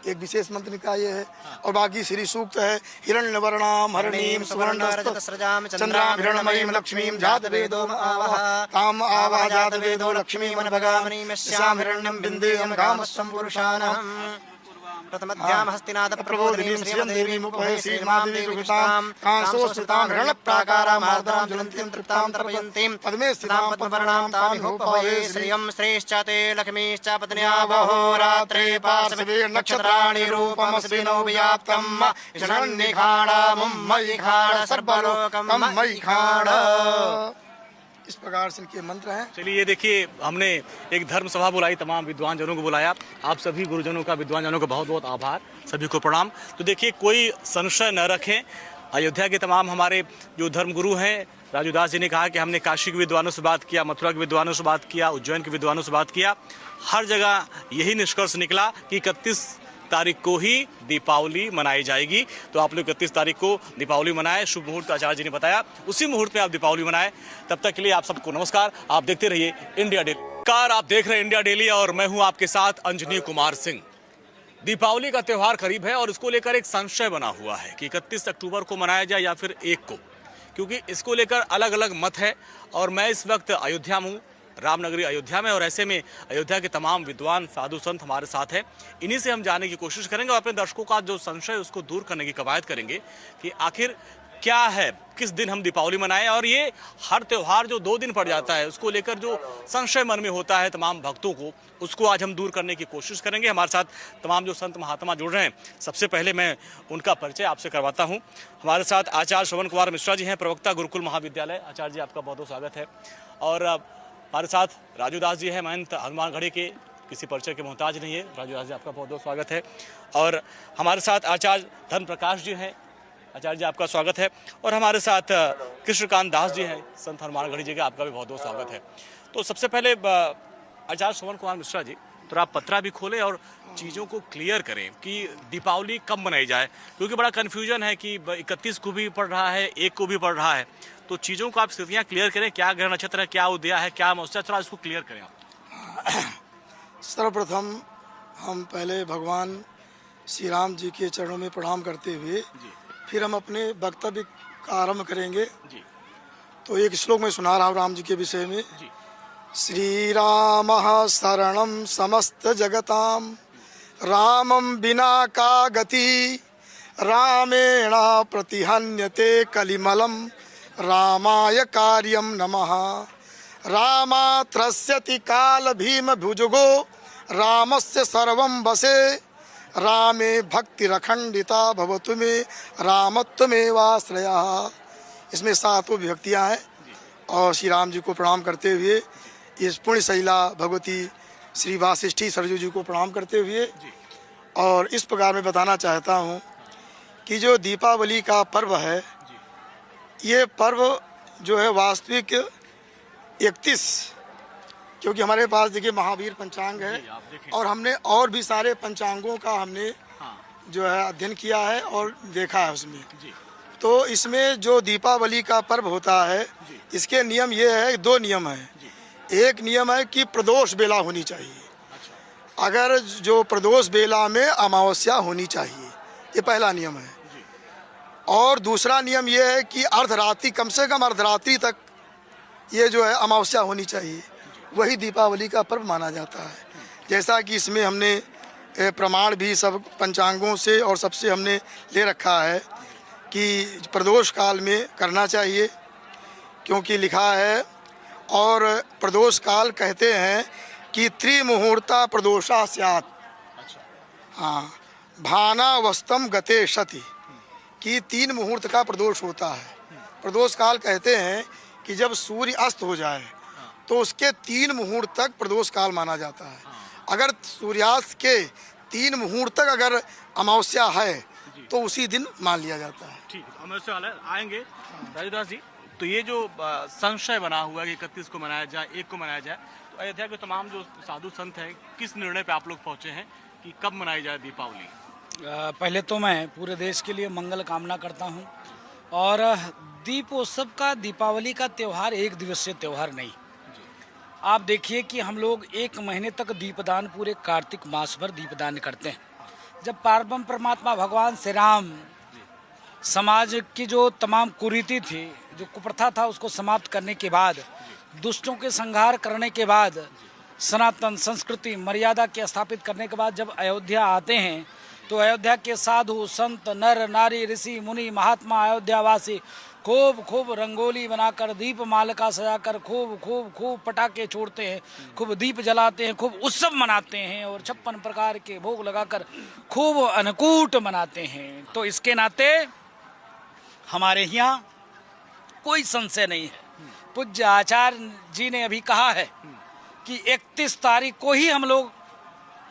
एक विशेष मंत्र का ये है। और बाकी श्री सूक्त है, हिरण्यवर्णाम हरणीम सुवर्णस्रजाम चंद्राम हिरण्मयीम लक्ष्मीम जातवेदो आवह काम आवह जातवेदो लक्ष्मीम अनभगामनीम श्याम हिरण्यम बिंदेयम कामस्वं पुरुषानहम् प्रथमध्याम हस्तिनाद प्रबोधिनीं श्रियं देवीं उपहे श्रीमादेवी गुप्तां कांसो स्थितां हिरण्यप्राकारां मार्दां ज्वलन्तीं तृप्तां तर्पयन्तीं पद्मे स्थितां पद्मवर्णां तां होपवे श्रियं श्रेश्च ते लक्ष्मीश्च पत्न्या बहोरात्रे पार्श्वे नक्षत्राणि रूपमस्मिनो व्याप्तं शरण्यखाडं मयिखाड सर्वलोकं मयिखाड। इस प्रकार से इनके मंत्र हैं। चलिए, ये देखिए, हमने एक धर्म सभा बुलाई, तमाम विद्वान जनों को बुलाया। आप सभी गुरुजनों का, विद्वान जनों का बहुत बहुत आभार, सभी को प्रणाम। तो देखिए, कोई संशय न रखें, अयोध्या के तमाम हमारे जो धर्म गुरु हैं, राजू दास जी ने कहा कि हमने काशी के विद्वानों से बात किया, मथुरा के विद्वानों से बात किया, उज्जैन के विद्वानों से बात किया, हर जगह यही निष्कर्ष निकला कि 31 तारीख को ही दीपावली मनाई जाएगी। तो आप लोग 31 तारीख को दीपावली मनाएं, शुभ मुहूर्त आचार्य जी ने बताया, उसी मुहूर्त में आप दीपावली मनाएं। तब तक के लिए आप सबको नमस्कार। आप देखते रहिए इंडिया डेली। नमस्कार, आप देख रहे हैं इंडिया डेली और मैं हूं आपके साथ अंजनी कुमार सिंह। दीपावली का त्यौहार करीब है और इसको लेकर एक संशय बना हुआ है कि 31 अक्टूबर को मनाया जाए या फिर 1 को, क्योंकि इसको लेकर अलग अलग मत है। और मैं इस वक्त अयोध्या में हूँ, रामनगरी अयोध्या में, और ऐसे में अयोध्या के तमाम विद्वान साधु संत हमारे साथ हैं। इन्हीं से हम जानने की कोशिश करेंगे और अपने दर्शकों का जो संशय है उसको दूर करने की कवायद करेंगे कि आखिर क्या है, किस दिन हम दीपावली मनाएं। और ये हर त्यौहार जो 2 दिन पड़ जाता है, उसको लेकर जो संशय मन में होता है तमाम भक्तों को, उसको आज हम दूर करने की कोशिश करेंगे। हमारे साथ तमाम जो संत महात्मा जुड़ रहे हैं, सबसे पहले मैं उनका परिचय आपसे करवाता हूँ। हमारे साथ आचार्य श्रवण कुमार मिश्रा जी हैं, प्रवक्ता गुरुकुल महाविद्यालय। आचार्य जी, आपका बहुत बहुत स्वागत है। और हमारे साथ राजू दास जी हैं, महंत हनुमानगढ़ी के, किसी परिचय के मोहताज नहीं है। राजू दास जी, आपका बहुत बहुत स्वागत है। और हमारे साथ आचार्य धर्म प्रकाश जी हैं। आचार्य जी, आपका स्वागत है। और हमारे साथ कृष्णकांत दास जी हैं, संत हनुमानगढ़ी जी का, आपका भी बहुत बहुत स्वागत है। तो सबसे पहले आचार्य श्रवण कुमार मिश्रा जी, तो आप पत्रा भी खोलें और चीज़ों को क्लियर करें कि दीपावली कब मनाई जाए, क्योंकि बड़ा कन्फ्यूजन है कि 31 को भी पड़ रहा है, 1 को भी पड़ रहा है। तो चीज़ों को आप स्थितियाँ क्लियर करें, क्या ग्रह नक्षत्र है, क्या उदया है, क्या अमावस्या, थोड़ा इसको क्लियर करें आप। सर्वप्रथम हम पहले भगवान श्री राम जी के चरणों में प्रणाम करते हुए फिर हम अपने वक्तव्य का आरंभ करेंगे। तो एक श्लोक में सुना रहा हूँ राम जी के विषय में। श्री राम शरणम समस्त जगताम रामम बिना का गति रामेण प्रतिहन्यते कलिमलम रामाय कार्यम नमः रामात्रस्यति काल भीम भुजगो रामस्य सर्वं वसे रामे भक्तिरखंडिता भवतु मे रामत्वमेवाश्रया। इसमें 7 विभक्तियाँ हैं और श्री राम जी को प्रणाम करते हुए इस पुण्य शैला भगवती श्री वासिष्ठी सरजू जी को प्रणाम करते हुए और इस प्रकार मैं बताना चाहता हूँ कि जो दीपावली का पर्व है, ये पर्व जो है वास्तविक 31, क्योंकि हमारे पास देखिए महावीर पंचांग है और हमने और भी सारे पंचांगों का हमने जो है अध्ययन किया है और देखा है उसमें। तो इसमें जो दीपावली का पर्व होता है, इसके नियम ये है, 2 नियम हैं। एक नियम है कि प्रदोष बेला होनी चाहिए, अगर जो प्रदोष बेला में अमावस्या होनी चाहिए, ये पहला नियम है। और दूसरा नियम ये है कि अर्धरात्रि, कम से कम अर्धरात्रि तक ये जो है अमावस्या होनी चाहिए, वही दीपावली का पर्व माना जाता है। जैसा कि इसमें हमने प्रमाण भी सब पंचांगों से और सबसे हमने ले रखा है कि प्रदोष काल में करना चाहिए, क्योंकि लिखा है और प्रदोष काल कहते हैं कि त्रिमुहूर्ता प्रदोषा स्यात्। हाँ, भाना वस्तम गते शति, कि 3 मुहूर्त का प्रदोष होता है। प्रदोष काल कहते हैं कि जब सूर्य अस्त हो जाए तो उसके 3 मुहूर्त तक प्रदोष काल माना जाता है। अगर सूर्यास्त के 3 मुहूर्त तक अगर अमावस्या है तो उसी दिन मान लिया जाता है। ठीक है, अमावस्या वाले आएंगे। राजूदास जी, तो ये जो संशय बना हुआ है कि 31 को मनाया जाए, 1 को मनाया जाए, तो अयोध्या के तमाम जो साधु संत हैं, किस निर्णय पे आप लोग पहुंचे हैं कि कब मनाई जाए दीपावली? पहले तो मैं पूरे देश के लिए मंगल कामना करता हूं और दीपोत्सव का, दीपावली का त्यौहार 1 दिवसीय त्यौहार नहीं। आप देखिए कि हम लोग 1 महीने तक दीपदान, पूरे कार्तिक मास भर दीपदान करते हैं। जब पारब्रह्म परमात्मा भगवान श्री राम समाज की जो तमाम कुरीति थी, जो कुप्रथा था, उसको समाप्त करने के बाद, दुष्टों के संहार करने के बाद, सनातन संस्कृति मर्यादा के स्थापित करने के बाद जब अयोध्या आते हैं तो अयोध्या के साधु संत, नर नारी, ऋषि मुनि, महात्मा, अयोध्यावासी खूब रंगोली बनाकर, दीप मालिका सजाकर खूब पटाखे छोड़ते हैं, खूब दीप जलाते हैं, खूब उत्सव मनाते हैं और 56 प्रकार के भोग लगाकर खूब अन्नकूट मनाते हैं। तो इसके नाते हमारे यहाँ कोई संशय नहीं है। पूज्य आचार्य जी ने अभी कहा है कि 31 तारीख को ही हम लोग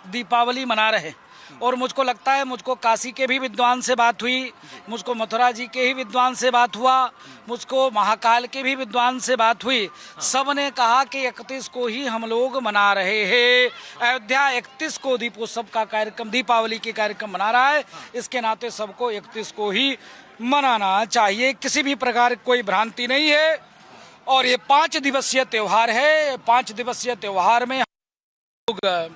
दीपावली मना रहे, और मुझको लगता है, मुझको काशी के भी विद्वान से बात हुई, मुझको मथुरा जी के ही विद्वान से बात हुआ, मुझको महाकाल के भी विद्वान से बात हुई, सब ने कहा कि 31 को ही हम लोग मना रहे हैं। अयोध्या 31 को दीपोत्सव का कार्यक्रम, दीपावली के कार्यक्रम मना रहा है, इसके नाते सबको 31 को ही मनाना चाहिए। किसी भी प्रकार की कोई भ्रांति नहीं है। और ये 5 दिवसीय त्यौहार है। 5 दिवसीय त्यौहार में लोग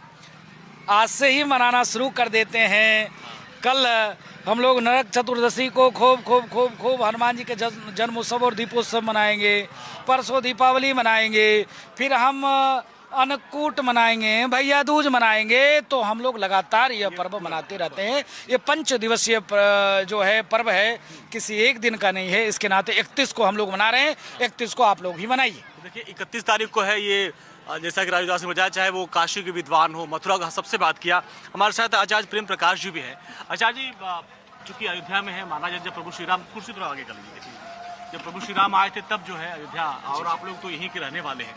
आज से ही मनाना शुरू कर देते हैं। कल हम लोग नरक चतुर्दशी को खूब हनुमान जी के जन्मोत्सव और दीपोत्सव मनाएंगे। परसों दीपावली मनाएंगे, फिर हम अन्नकूट मनाएंगे, भैया दूज मनाएंगे। तो हम लोग लगातार यह पर्व मनाते रहते हैं। ये 5 दिवसीय जो है पर्व है, किसी एक दिन का नहीं है। इसके नाते 31 को हम लोग मना रहे हैं, 31 को आप लोग ही मनाइए। देखिए 31 तारीख को है ये, जैसा कि राजूदास ने बताया, चाहे वो काशी के विद्वान हो, मथुरा का सबसे बात किया। हमारे साथ आचार्य प्रेम प्रकाश जी भी है। आचार्य जी, चूंकि अयोध्या में है, माना जाए जब प्रभु श्री राम, कुर्सी थोड़ा आगे कर लीजिए, जब प्रभु श्री राम आए थे तब जो है अयोध्या, और आप लोग तो यहीं के रहने वाले हैं,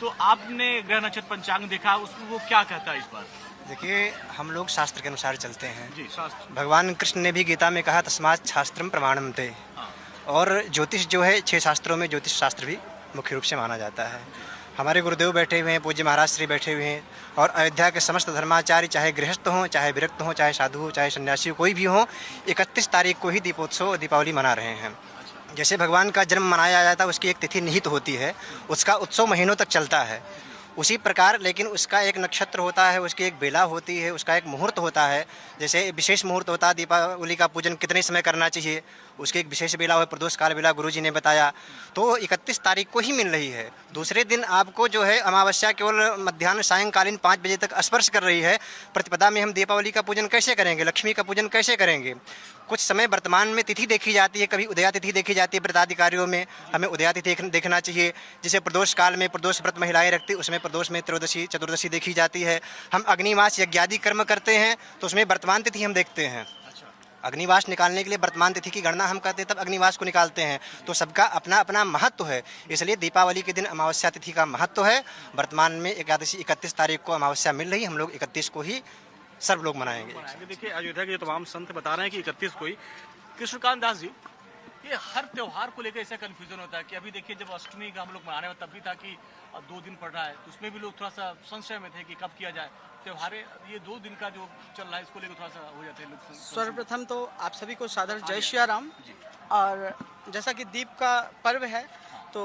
तो आपने ग्रह नक्षत्र पंचांग देखा, उसमें वो क्या कहता है इस बार? देखिए, हम लोग शास्त्र के अनुसार चलते हैं जी। शास्त्र, भगवान कृष्ण ने भी गीता में कहा, तस्मात् शास्त्रम प्रमाणम ते। और ज्योतिष जो है, 6 शास्त्रों में ज्योतिष शास्त्र भी मुख्य रूप से माना जाता है। हमारे गुरुदेव बैठे हुए हैं, पूज्य महाराज श्री बैठे हुए हैं, और अयोध्या के समस्त धर्माचार्य, चाहे गृहस्थ हों, चाहे विरक्त हों, चाहे साधु हो, चाहे सन्यासी हो, कोई भी हो, 31 तारीख को ही दीपोत्सव और दीपावली मना रहे हैं। जैसे भगवान का जन्म मनाया जाता है, उसकी एक तिथि निहित होती है, उसका उत्सव महीनों तक चलता है। उसी प्रकार लेकिन उसका एक नक्षत्र होता है, उसकी एक बेला होती है, उसका एक मुहूर्त होता है। जैसे विशेष मुहूर्त होता है, दीपावली का पूजन कितने समय करना चाहिए, उसकी एक विशेष बेला है, प्रदोष काल बेला गुरुजी ने बताया। तो 31 तारीख को ही मिल रही है। दूसरे दिन आपको जो है अमावस्या केवल मध्याह्न सायंकालीन 5 बजे तक स्पर्श कर रही है। प्रतिपदा में हम दीपावली का पूजन कैसे करेंगे, लक्ष्मी का पूजन कैसे करेंगे? कुछ समय वर्तमान में तिथि देखी जाती है, कभी उदया तिथि देखी जाती है व्रताधिकारियों में, हमें उदया तिथि देखना चाहिए। जैसे प्रदोष काल में प्रदोष व्रत महिलाएं रखती, उसमें प्रदोष में त्रयोदशी चतुर्दशी देखी जाती है। हम अग्निवास यज्ञादि कर्म करते हैं तो उसमें वर्तमान तिथि हम देखते हैं। अग्निवास निकालने के लिए वर्तमान तिथि की गणना हम करते हैं, तब अग्निवास को निकालते हैं। तो सबका अपना अपना महत्व है, इसलिए दीपावली के दिन अमावस्या तिथि का महत्व है। वर्तमान में एकादशी 31 तारीख को अमावस्या मिल रही, हम लोग 31 को ही सर्व लोग मनाएंगे। देखिए अयोध्या के जो तमाम संत बता रहे हैं कि 31 को ही। कृष्णकांत दास जी, ये हर त्योहार को लेकर ऐसा कंफ्यूजन होता है कि अभी देखिए जब अष्टमी का हम लोग मनाने में तब भी था कि 2 दिन पड़ रहा है, तो उसमें भी लोग थोड़ा सा संशय में थे कि कब किया जाए त्योहार। ये 2 दिन का जो चल रहा है इसको लेकर थोड़ा सा हो जाते हैं लोग। सर्वप्रथम तो आप सभी को सादर जय श्री राम। और जैसा कि दीप का पर्व है तो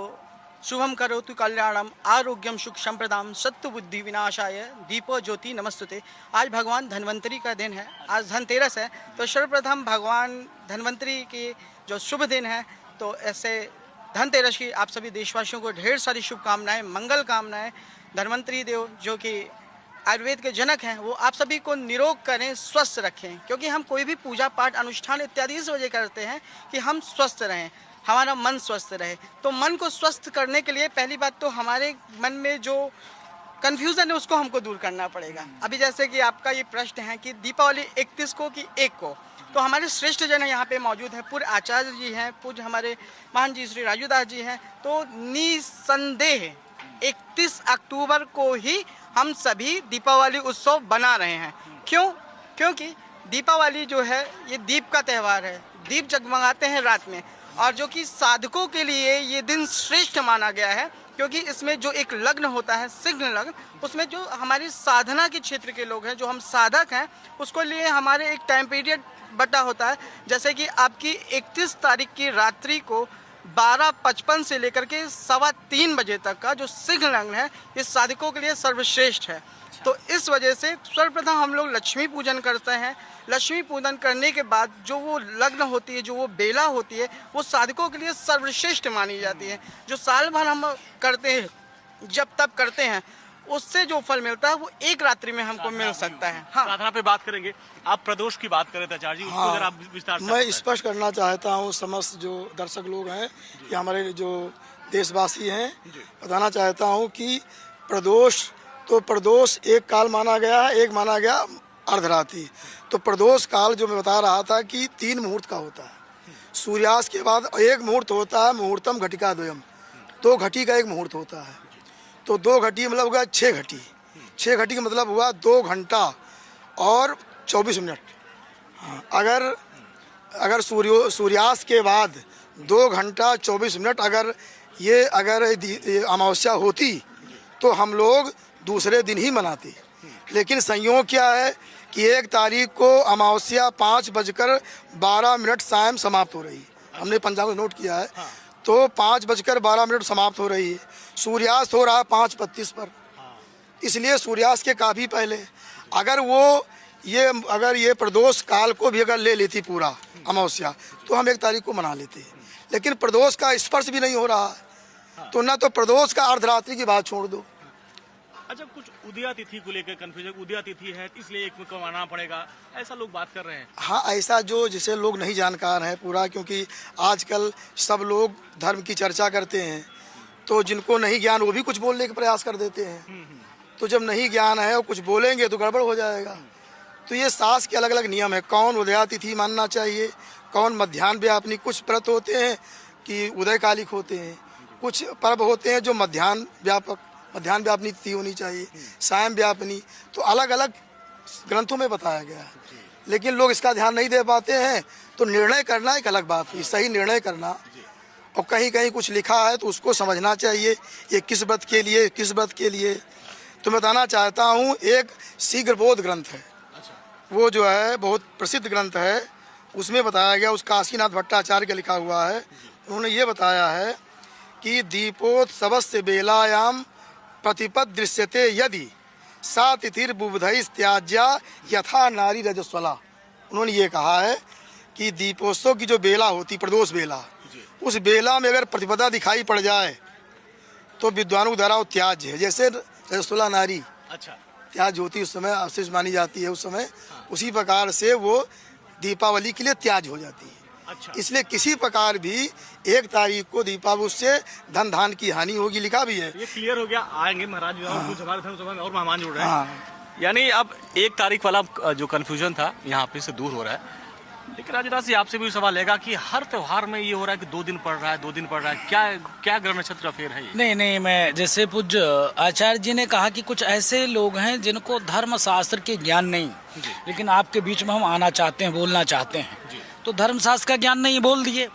शुभम करोतु कल्याणम आरोग्यम सुख संप्रदाम सत्य बुद्धि विनाशाय दीपो ज्योति नमस्तुते। आज भगवान धन्वंतरी का दिन है, आज धनतेरस है, तो सर्वप्रथम भगवान धन्वंतरी के जो शुभ दिन है, तो ऐसे धनतेरस की आप सभी देशवासियों को ढेर सारी शुभकामनाएं, मंगल कामनाएं। धन्वंतरी देव जो कि आयुर्वेद के जनक हैं, वो आप सभी को निरोग करें, स्वस्थ रखें, क्योंकि हम कोई भी पूजा पाठ अनुष्ठान इत्यादि इस वजह करते हैं कि हम स्वस्थ रहें, हमारा मन स्वस्थ रहे। तो मन को स्वस्थ करने के लिए पहली बात तो हमारे मन में जो कन्फ्यूज़न है उसको हमको दूर करना पड़ेगा। अभी जैसे कि आपका ये प्रश्न है कि दीपावली 31 को कि 1 को, तो हमारे श्रेष्ठ जन यहाँ पे मौजूद हैं, पूर्व आचार्य जी हैं, पूज्य हमारे महान जी श्री राजूदास जी हैं। तो निसंदेह 31 अक्टूबर को ही हम सभी दीपावली उत्सव बना रहे हैं। क्यों? क्योंकि दीपावली जो है ये दीप का त्यौहार है, दीप जगमगाते हैं रात में, और जो कि साधकों के लिए ये दिन श्रेष्ठ माना गया है, क्योंकि इसमें जो एक लग्न होता है, सिग्न लग्न, उसमें जो हमारी साधना के क्षेत्र के लोग हैं, जो हम साधक हैं, उसको लिए हमारे एक टाइम पीरियड बटा होता है। जैसे कि आपकी 31 तारीख की रात्रि को 12:55 से लेकर के 3:15 बजे तक का जो सिग्न लग्न है, ये साधकों के लिए सर्वश्रेष्ठ है। तो इस वजह से सर्वप्रथम हम लोग लक्ष्मी पूजन करते हैं। लक्ष्मी पूजन करने के बाद जो वो लग्न होती है, जो वो बेला होती है, वो साधकों के लिए सर्वश्रेष्ठ मानी जाती है। जो साल भर हम करते हैं, जब तब करते हैं, उससे जो फल मिलता है वो एक रात्रि में हमको मिल सकता है। हाँ, साधना पे बात करेंगे। आप प्रदोष की बात कर रहे थे आचार्य जी, उसको जरा आप विस्तार से मैं स्पष्ट करना चाहता हूँ समस्त जो दर्शक लोग हैं या हमारे जो देशवासी हैं, बताना चाहता हूँ कि प्रदोष एक काल माना गया है, एक माना गया अर्धरात्रि। तो प्रदोष काल जो मैं बता रहा था कि 3 मुहूर्त का होता है। सूर्यास्त के बाद एक मुहूर्त होता है, मुहूर्तम घटिका द्वयम, 2 घटी का एक मुहूर्त होता है। तो 2 घटी मतलब हुआ 6 घटी। 6 घटी का मतलब हुआ 2 घंटा और 24 मिनट। हाँ, अगर सूर्यास्त के बाद 2 घंटा 24 मिनट अगर ये अमावस्या होती तो हम लोग दूसरे दिन ही मनाते। लेकिन संयोग क्या है कि 1 तारीख को अमावस्या 5:12 सायं समाप्त हो रही है। हमने पंचांग में नोट किया है। तो 5:12 समाप्त हो रही है। सूर्यास्त हो रहा है 5:32 पर, इसलिए सूर्यास्त के काफ़ी पहले अगर ये प्रदोष काल को भी अगर ले लेती पूरा अमावस्या, तो हम 1 तारीख को मना लेते हैं। लेकिन प्रदोष का स्पर्श भी नहीं हो रहा है, तो ना तो प्रदोष का अर्धरात्रि की बात छोड़ दो। अच्छा, कुछ उदया तिथि को लेकर कंफ्यूजन, उदया तिथि है इसलिए 1 को मनाना पड़ेगा, ऐसा लोग बात कर रहे हैं। हाँ, ऐसा जो जिसे लोग नहीं जानकार हैं पूरा, क्योंकि आजकल सब लोग धर्म की चर्चा करते हैं, तो जिनको नहीं ज्ञान वो भी कुछ बोलने का प्रयास कर देते हैं। तो जब नहीं ज्ञान है और कुछ बोलेंगे तो गड़बड़ हो जाएगा। तो ये सास के अलग अलग नियम है, कौन उदया तिथि मानना चाहिए, कौन मध्याह्न व्यापनी। कुछ व्रत होते हैं कि उदयकालिक होते हैं, कुछ पर्व होते हैं जो मध्याह्न व्यापनी तिथि होनी चाहिए, सायं व्यापनी। तो अलग अलग ग्रंथों में बताया गया है, लेकिन लोग इसका ध्यान नहीं दे पाते हैं। तो निर्णय करना एक अलग बात हुई, सही निर्णय करना, और कहीं कहीं कुछ लिखा है तो उसको समझना चाहिए ये किस व्रत के लिए, किस व्रत के लिए। तो मैं बताना चाहता हूँ, एक शीघ्रबोध ग्रंथ है, वो जो है बहुत प्रसिद्ध ग्रंथ है। उसमें बताया गया, उस काशीनाथ भट्टाचार्य का लिखा हुआ है, उन्होंने ये बताया है कि दीपोत्सवस्य बेलायाम प्रतिपद दृश्यते यदि सा तिथिर्बुबधैः त्याज्या यथा नारी रजस्वला। उन्होंने ये कहा है कि दीपोत्सव की जो बेला होती, प्रदोष बेला, उस बेला में अगर प्रतिपदा दिखाई पड़ जाए तो विद्वानों द्वारा वो त्याज्य है। जैसे रजस्वला नारी अच्छा त्याज्य होती, उस समय अवशिष्ट मानी जाती है उस समय, उसी प्रकार से वो दीपावली के लिए त्याज हो जाती है। अच्छा। इसलिए किसी प्रकार भी 1 तारीख को दीपावली से धन धान की हानि होगी, लिखा भी है। ये क्लियर हो गया। आएंगे महाराज और कुछ हमारे धर्म सभा में और मेहमान जुड़ रहे हैं। हाँ। यानी अब 1 तारीख वाला जो कन्फ्यूजन था यहाँ पे से दूर हो रहा है। लेकिन राजदास जी आपसे भी सवाल लेगा कि हर त्योहार में ये हो रहा है कि 2 दिन पड़ रहा है, 2 दिन पड़ रहा है, क्या ग्रह नक्षत्र अफेयर है ये? नहीं, मैं जैसे पूज्य आचार्य जी ने कहा कि कुछ ऐसे लोग हैं जिनको धर्म शास्त्र के ज्ञान नहीं, लेकिन आपके बीच में हम आना चाहते हैं, बोलना चाहते हैं, तो धर्म शास्त्र का ज्ञान नहीं बोल दिए।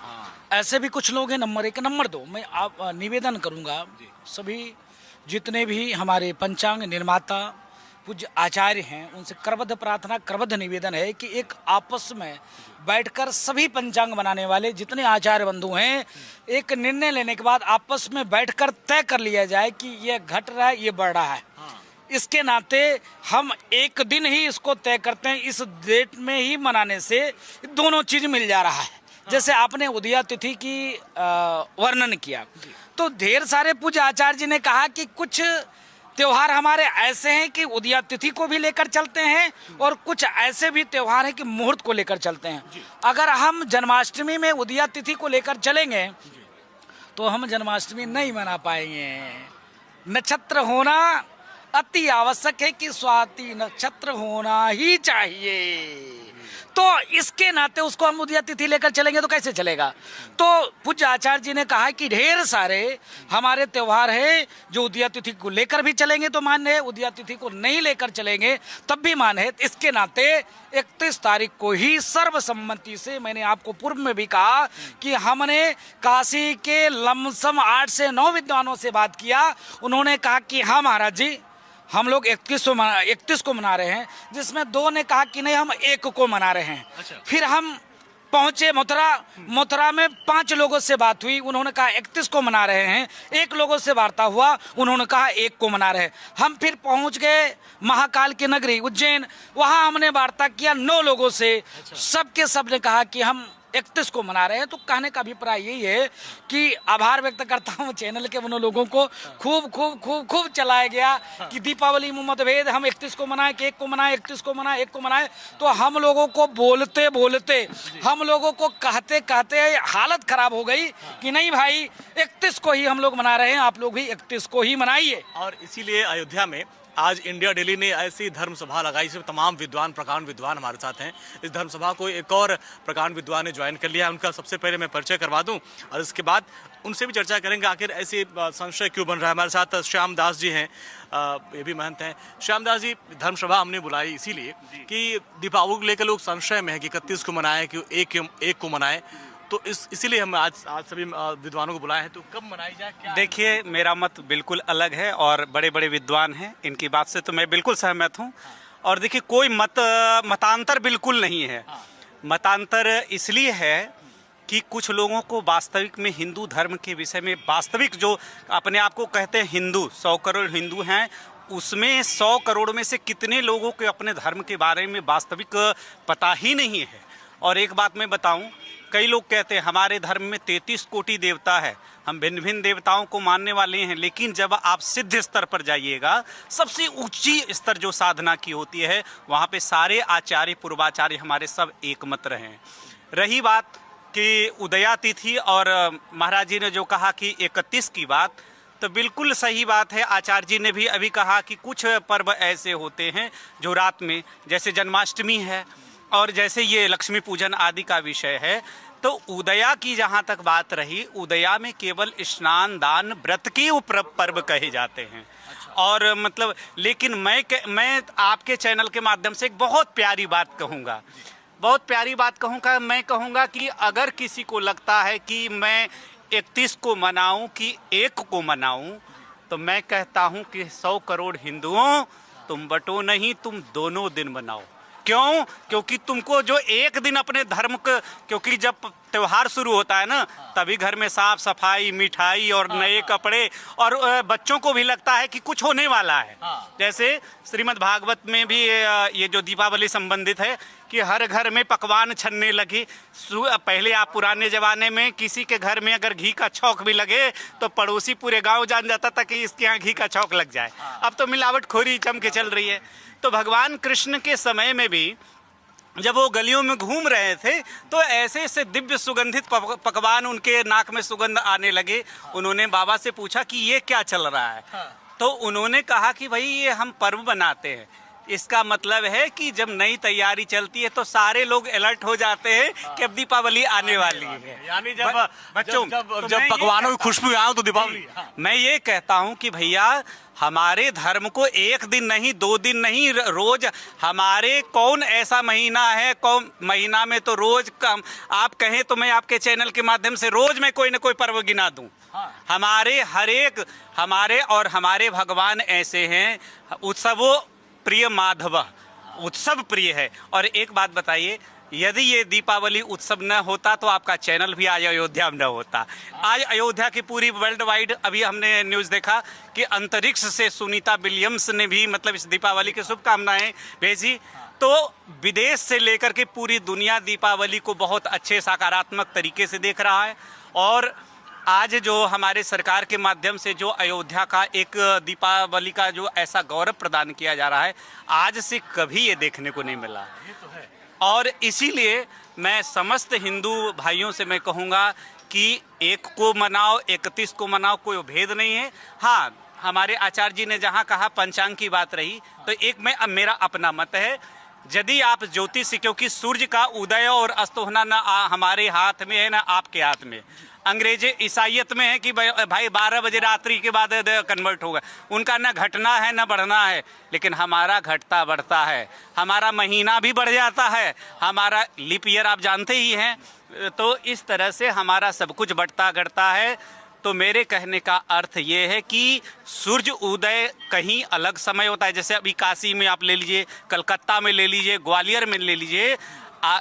ऐसे भी कुछ लोग हैं। नंबर 1। नंबर 2, मैं आप निवेदन करूंगा सभी जितने भी हमारे पंचांग निर्माता पूज्य आचार्य हैं उनसे करबद्ध प्रार्थना, करबद्ध निवेदन है कि एक आपस में बैठकर सभी पंचांग बनाने वाले जितने आचार्य बंधु हैं, एक निर्णय लेने के बाद आपस में बैठकर तय कर लिया जाए कि ये घट रहा है, ये बढ़ रहा है। इसके नाते हम एक दिन ही इसको तय करते हैं, इस डेट में ही मनाने से दोनों चीज मिल जा रहा है। जैसे आपने उदया तिथि की वर्णन किया, तो ढेर सारे पूज्य आचार्य जी ने कहा कि कुछ त्योहार हमारे ऐसे हैं कि उदया तिथि को भी लेकर चलते हैं और कुछ ऐसे भी त्योहार हैं कि मुहूर्त को लेकर चलते हैं। अगर हम जन्माष्टमी में उदया तिथि को लेकर चलेंगे तो हम जन्माष्टमी नहीं मना पाएंगे। नक्षत्र होना अति आवश्यक है कि स्वाति नक्षत्र होना ही चाहिए, तो इसके नाते उसको हम उदया तिथि लेकर चलेंगे तो कैसे चलेगा। तो पूज्य आचार्य जी ने कहा कि ढेर सारे हमारे त्योहार है जो उदया तिथि को लेकर भी चलेंगे तो मान्य है, उदया तिथि को नहीं लेकर चलेंगे तब भी मान्य है। इसके नाते 31 तारीख को ही सर्वसम्मति से, मैंने आपको पूर्व में भी कहा कि हमने काशी के लमसम 8 से 9 विद्वानों से बात किया। उन्होंने कहा कि हाँ महाराज जी, हम लोग 31 को मना रहे हैं, जिसमें 2 ने कहा कि नहीं हम 1 को मना रहे हैं। अच्छा। फिर हम पहुंचे मथुरा में 5 लोगों से बात हुई, उन्होंने कहा 31 को मना रहे हैं। 1 लोगों से वार्ता हुआ, उन्होंने कहा 1 को मना रहे हैं। हम फिर पहुंच गए महाकाल की नगरी उज्जैन, वहां हमने वार्ता किया 9 लोगों से। सबके सब ने कहा कि हम 31 को मना रहे हैं। तो कहने का अभिप्राय यही है कि आभार व्यक्त करता हूँ चैनल के उन लोगों को, खूब चलाया गया कि दीपावली में मतभेद, हम 31 को मनाए कि 1 को मनाए, 31 को मनाए 1 को मनाए। तो हम लोगों को बोलते हम लोगों को कहते हालत खराब हो गई कि नहीं भाई 31 को ही हम लोग मना रहे हैं, आप लोग भी 31 को ही मनाइए। और इसीलिए अयोध्या में आज इंडिया डेली ने ऐसी धर्म सभा लगाई जिसमें तमाम विद्वान, प्रकांड विद्वान हमारे साथ हैं। इस धर्म सभा को एक और प्रकांड विद्वान ने ज्वाइन कर लिया है, उनका सबसे पहले मैं परिचय करवा दूं और इसके बाद उनसे भी चर्चा करेंगे आखिर ऐसे संशय क्यों बन रहा है। हमारे साथ श्याम दास जी हैं, ये भी महंत हैं। श्याम दास जी, धर्म सभा हमने बुलाई इसीलिए कि दीपावली को लेकर लोग संशय में है कि 31 को मनाए कि 1 को मनाए, तो इसीलिए हम आज सभी विद्वानों को बुलाए हैं। तो कब मनाई जाए, क्या? देखिए, मेरा मत बिल्कुल अलग है और बड़े बड़े विद्वान हैं, इनकी बात से तो मैं बिल्कुल सहमत हूँ। और देखिए, कोई मतांतर बिल्कुल नहीं है। मतांतर इसलिए है कि कुछ लोगों को वास्तविक में हिंदू धर्म के विषय में, वास्तविक जो अपने आप को कहते हैं हिंदू, 100 करोड़ हिंदू हैं, उसमें 100 करोड़ में से कितने लोगों को अपने धर्म के बारे में वास्तविक पता ही नहीं है। और एक बात मैं बताऊं, कई लोग कहते हैं हमारे धर्म में 33 कोटि देवता है, हम भिन्न भिन्न देवताओं को मानने वाले हैं, लेकिन जब आप सिद्ध स्तर पर जाइएगा, सबसे ऊंची स्तर जो साधना की होती है, वहाँ पे सारे आचार्य पूर्वाचार्य हमारे सब एक मत रहे हैं। रही बात कि उदया तिथि और महाराज जी ने जो कहा कि 31 की बात, तो बिल्कुल सही बात है। आचार्य जी ने भी अभी कहा कि कुछ पर्व ऐसे होते हैं जो रात में, जैसे जन्माष्टमी है और जैसे ये लक्ष्मी पूजन आदि का विषय है, तो उदया की जहाँ तक बात रही, उदया में केवल स्नान दान व्रत के पर्व कहे जाते हैं। और मतलब, लेकिन मैं आपके चैनल के माध्यम से एक बहुत प्यारी बात कहूँगा, मैं कहूँगा कि अगर किसी को लगता है कि मैं 31 को मनाऊं कि 1 को मनाऊं, तो मैं कहता हूं कि 100 करोड़ हिंदुओं, तुम बटो नहीं, तुम दोनों दिन मनाओ। क्यों? क्योंकि तुमको जो एक दिन अपने धर्म का, क्योंकि जब त्योहार शुरू होता है ना, तभी घर में साफ सफाई, मिठाई और नए कपड़े, और बच्चों को भी लगता है कि कुछ होने वाला है। जैसे श्रीमद् भागवत में भी ये जो दीपावली संबंधित है कि हर घर में पकवान छनने लगे। पहले आप पुराने ज़माने में किसी के घर में अगर घी का छौंक भी लगे तो पड़ोसी पूरे गांव जान जाता था कि इसके यहाँ घी का छौंक लग जाए। अब तो मिलावटखोरी जम के चल रही है। तो भगवान कृष्ण के समय में भी जब वो गलियों में घूम रहे थे तो ऐसे ऐसे दिव्य सुगंधित पकवान उनके नाक में सुगंध आने लगे। उन्होंने बाबा से पूछा कि ये क्या चल रहा है। तो उन्होंने कहा कि भाई ये हम पर्व बनाते हैं। इसका मतलब है कि जब नई तैयारी चलती है तो सारे लोग अलर्ट हो जाते हैं कि अब दीपावली आने वाली है। यानी जब बच्चों जब पकवानों की खुशबू आए तो दीपावली। मैं ये कहता हूँ कि भैया हमारे धर्म को एक दिन नहीं, 2 दिन नहीं, रोज हमारे कौन ऐसा महीना है, कौन महीना में तो रोज कम आप कहें तो मैं आपके चैनल के माध्यम से रोज मैं कोई ना कोई पर्व गिना दूं। हमारे हर एक हमारे भगवान ऐसे हैं। उत्सवों प्रिय माधव, उत्सव प्रिय है। और एक बात बताइए, यदि ये दीपावली उत्सव न होता तो आपका चैनल भी आज अयोध्या में न होता। आज अयोध्या की पूरी वर्ल्ड वाइड, अभी हमने न्यूज़ देखा कि अंतरिक्ष से सुनीता विलियम्स ने भी मतलब इस दीपावली की शुभकामनाएं भेजी। तो विदेश से लेकर के पूरी दुनिया दीपावली को बहुत अच्छे सकारात्मक तरीके से देख रहा है। और आज जो हमारे सरकार के माध्यम से जो अयोध्या का एक दीपावली का जो ऐसा गौरव प्रदान किया जा रहा है, आज से कभी ये देखने को नहीं मिला। और इसीलिए मैं समस्त हिंदू भाइयों से मैं कहूँगा कि 1 को मनाओ, 31 को मनाओ, कोई भेद नहीं है। हाँ, हमारे आचार्य जी ने जहाँ कहा पंचांग की बात रही, तो एक मेरा अपना मत है, यदि आप ज्योतिष, क्योंकि सूर्य का उदय और अस्त होना ना हमारे हाथ में है ना आपके हाथ में। अंग्रेजी ईसाइयत में है कि भाई 12 बजे रात्रि के बाद कन्वर्ट होगा, उनका ना घटना है ना बढ़ना है, लेकिन हमारा घटता बढ़ता है। हमारा महीना भी बढ़ जाता है, हमारा लीप ईयर आप जानते ही हैं। तो इस तरह से हमारा सब कुछ बढ़ता घटता है। तो मेरे कहने का अर्थ ये है कि सूर्य उदय कहीं अलग समय होता है, जैसे अभी काशी में आप ले लीजिए, कलकत्ता में ले लीजिए, ग्वालियर में ले लीजिए।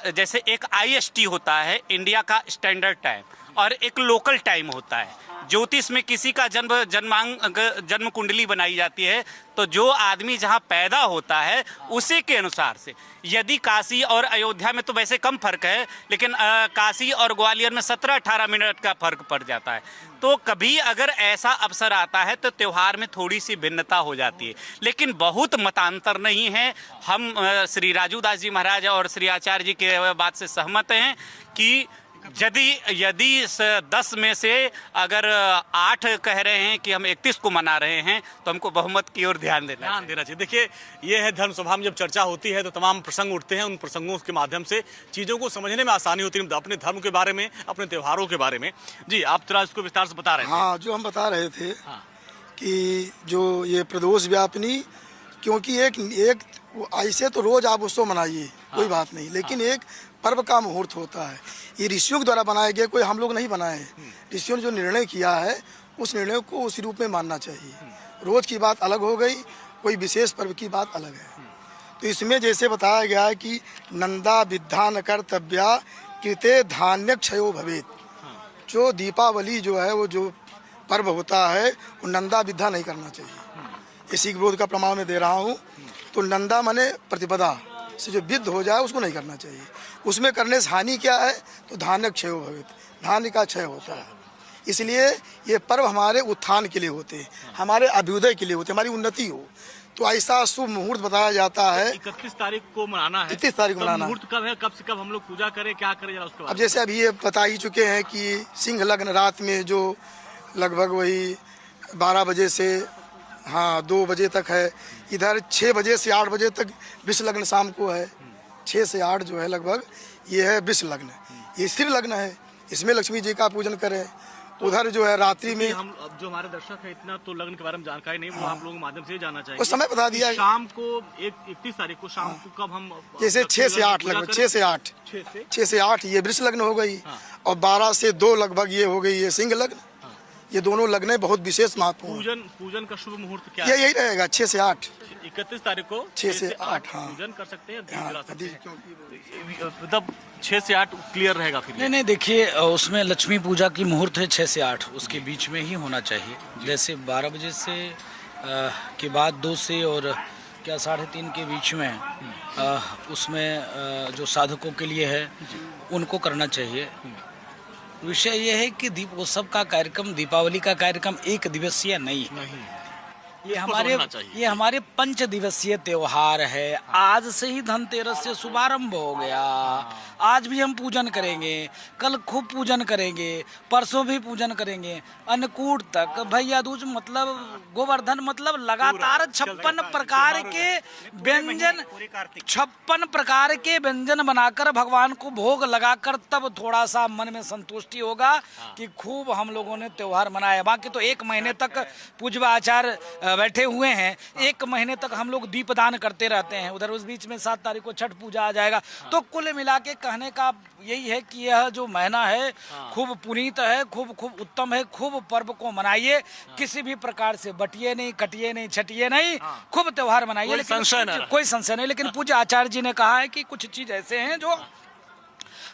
जैसे एक IST होता है, इंडिया का स्टैंडर्ड टाइम, और एक लोकल टाइम होता है। ज्योतिष में किसी का जन्म कुंडली बनाई जाती है, तो जो आदमी जहाँ पैदा होता है उसी के अनुसार से। यदि काशी और अयोध्या में तो वैसे कम फर्क है, लेकिन काशी और ग्वालियर में 17-18 मिनट का फर्क पड़ जाता है। तो कभी अगर ऐसा अवसर आता है तो त्यौहार में थोड़ी सी भिन्नता हो जाती है, लेकिन बहुत मतांतर नहीं है। हम श्री राजू दास जी महाराज और श्री आचार्य जी के बात से सहमत हैं कि यदि 10 में से अगर 8 कह रहे हैं कि हम 31 को मना रहे हैं, तो हमको बहुमत की ओर ध्यान देना चाहिए। देखिए, ये है धर्म सभा में जब चर्चा होती है तो तमाम प्रसंग उठते हैं। उन प्रसंगों के माध्यम से चीज़ों को समझने में आसानी होती है, अपने धर्म के बारे में, अपने त्योहारों के बारे में। जी, आप थोड़ा इसको विस्तार से बता रहे थे। हाँ, जो हम बता रहे थे कि जो ये प्रदोष व्यापनी, क्योंकि एक ऐसे तो रोज आप उसको मनाइए, कोई बात नहीं, लेकिन एक पर्व का मुहूर्त होता है। ये ऋषियों के द्वारा बनाए गए, कोई हम लोग नहीं बनाए हैं। ऋषियों ने जो निर्णय किया है उस निर्णय को उसी रूप में मानना चाहिए। रोज की बात अलग हो गई, कोई विशेष पर्व की बात अलग है। तो इसमें जैसे बताया गया है कि नंदा विद्या न कर्तव्या कृते धान्य क्षयो भवेत। जो दीपावली जो है, वो जो पर्व होता है, वो नंदा विद्या नहीं करना चाहिए। इसी विरोध का प्रमाण मैं दे रहा हूँ। तो नंदा माने प्रतिपदा से जो विद्ध हो जाए उसको नहीं करना चाहिए। उसमें करने से हानि क्या है, तो धान्य क्षय भवित, धान्य का क्षय होता है। इसलिए ये पर्व हमारे उत्थान के लिए होते हैं, हमारे अभ्युदय के लिए होते हैं, हमारी उन्नति हो। तो ऐसा शुभ मुहूर्त बताया जाता है। 31 तारीख को मनाना है। 31 तारीख को मनाना। मुहूर्त कब है, कब से कब हम लोग पूजा करें, क्या करें जरा उसके बाद। अब जैसे अभी ये बता ही चुके हैं कि सिंह लग्न रात में जो लगभग वही 12 बजे से 2 बजे तक है। इधर 6 बजे से 8 बजे तक विष लग्न शाम को है। 6 से 8 जो है लगभग ये है विष लग्न। ये स्थिर लग्न है, इसमें लक्ष्मी जी का पूजन करें। उधर जो है रात्रि में हम अब जो हमारे दर्शक है इतना तो लग्न के बारे में जानकारी नहीं, वो आप लोगों के माध्यम से जानना चाहिए। उस समय बता दिया शाम को 31 तारीख को शाम को कब हम जैसे 6 से 8 लगभग 6 से 8 ये वृष लग्न हो गई। और 12 से 2 लगभग ये हो गई ये सिंह लग्न। ये दोनों लग्न बहुत विशेष महत्वपूर्ण। पूजन का शुभ मुहूर्त क्या है? यही रहेगा 6 से 8। 31 तारीख को 6 से 8 पूजन कर सकते हैं, मतलब 6 से 8 क्लियर रहेगा फिर। नहीं, देखिए उसमें लक्ष्मी पूजा की मुहूर्त है 6 से 8, उसके बीच में ही होना चाहिए। जैसे 12 बजे से के बाद 2 से और क्या 3:30 के बीच में उसमें जो साधकों के लिए है उनको करना चाहिए। विषय ये है कि दीपोत्सव का कार्यक्रम, दीपावली का कार्यक्रम एक दिवसीय नहीं है। ये हमारे 5 दिवसीय त्योहार है। आज से ही धनतेरस से शुभारंभ हो गया। आज भी हम पूजन करेंगे, कल खूब पूजन करेंगे, परसों भी पूजन करेंगे, अन्नकूट तक, भैया दूज मतलब गोवर्धन मतलब लगातार 56 प्रकार के व्यंजन, 56 प्रकार के व्यंजन बनाकर भगवान को भोग लगाकर तब थोड़ा सा मन में संतुष्टि होगा कि खूब हम लोगों ने त्योहार मनाया। बाकी तो 1 महीने तक पूज्य आचार्य बैठे हुए हैं, 1 महीने तक हम लोग दीपदान करते रहते हैं। उधर उस बीच में 7 तारीख को छठ पूजा आ जाएगा। तो कुल मिला के कहने का यही है कि यह जो महीना है खूब पुनीत है, खूब उत्तम है। खूब पर्व को मनाइए, किसी भी प्रकार से बटिए नहीं, कटिए नहीं, छटिए नहीं, खूब त्योहार मनाइए। कोई संशय नहीं। लेकिन पूज्य आचार्य जी ने कहा है कि कुछ चीज ऐसे हैं जो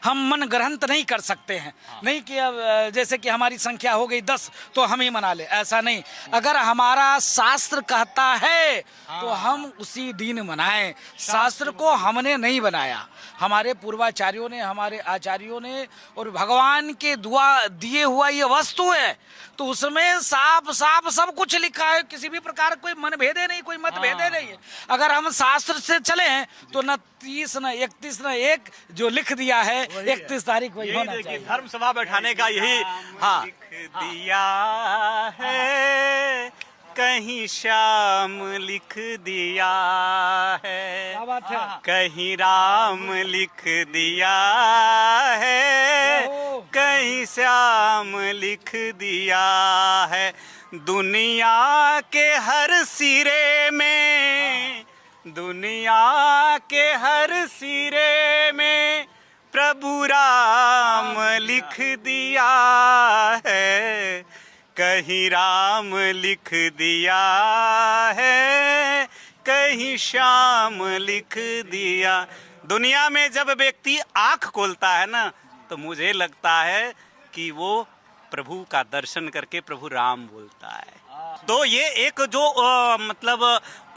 हम मन ग्रहंत नहीं कर सकते हैं। नहीं कि अब जैसे कि हमारी संख्या हो गई 10 तो हम ही मना ले, ऐसा नहीं। अगर हमारा शास्त्र कहता है तो हम उसी दिन मनाएं। शास्त्र को हमने नहीं बनाया, हमारे पूर्वाचार्यों ने, हमारे आचार्यों ने, और भगवान के दुआ दिए हुआ ये वस्तु है तो उसमें साफ साफ सब कुछ लिखा है। किसी भी प्रकार कोई मनभेदे नहीं, कोई मतभेदे नहीं है। अगर हम शास्त्र से चले तो न 30 न 31 न 1 जो लिख दिया है 31 तारीख वही होना चाहिए। धर्म सभा बैठाने का यही लिख दिया है, कहीं श्याम लिख दिया है, क्या बात है। कहीं राम लिख दिया है, कहीं श्याम लिख दिया है। दुनिया के हर सिरे में, दुनिया के हर सिरे में प्रभु राम लिख दिया है, कहीं राम लिख दिया है, कहीं श्याम लिख दिया। दुनिया में जब व्यक्ति आँख खोलता है ना तो मुझे लगता है कि वो प्रभु का दर्शन करके प्रभु राम बोलता है। तो ये एक जो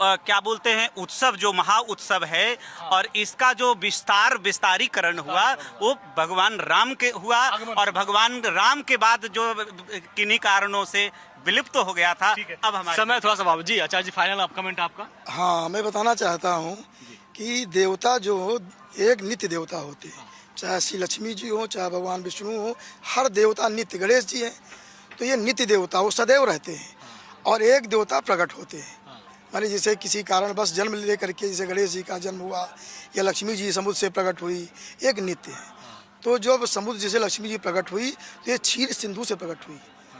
क्या बोलते हैं उत्सव, जो महा उत्सव है, और इसका जो विस्तारीकरण हुआ वो भगवान राम के हुआ, और भगवान राम के बाद जो किन्हीं कारणों से विलुप्त हो गया था। अब हमारे समय थोड़ा सा बाबू जी, आचार्य जी फाइनल आप कमेंट आपका। हाँ, मैं बताना चाहता हूँ कि देवता जो एक नित्य देवता होते हैं, चाहे श्री लक्ष्मी जी हो, चाहे भगवान विष्णु हो, हर देवता नित्य। गणेश जी हैं तो ये नित्य देवता, वो सदैव रहते हैं। और एक देवता प्रकट होते हैं, माने जैसे किसी कारण बस जन्म ले करके, जैसे गणेश जी का जन्म हुआ या लक्ष्मी जी समुद्र से प्रकट हुई, एक नित्य है। तो जब समुद्र जैसे लक्ष्मी जी प्रकट हुई तो ये क्षीर सिंधु से प्रकट हुई,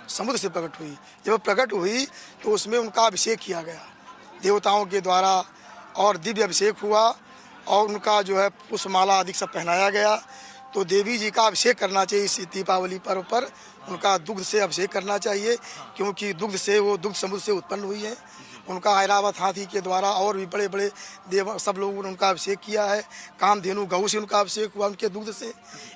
समुद्र से प्रकट हुई। जब प्रकट हुई तो उसमें उनका अभिषेक किया गया देवताओं के द्वारा, और दिव्य अभिषेक हुआ, और उनका जो है पुष्पमाला आदि सब पहनाया गया। तो देवी जी का अभिषेक करना चाहिए इस दीपावली पर्व पर। उनका दुग्ध से अभिषेक करना चाहिए, क्योंकि दुग्ध से वो दुग्ध समुद्र से उत्पन्न हुई है। उनका ऐरावत हाथी के द्वारा और भी बड़े बड़े देव सब लोगों ने उनका अभिषेक किया है। कामधेनु गऊ से उनका अभिषेक हुआ, उनके दुग्ध से।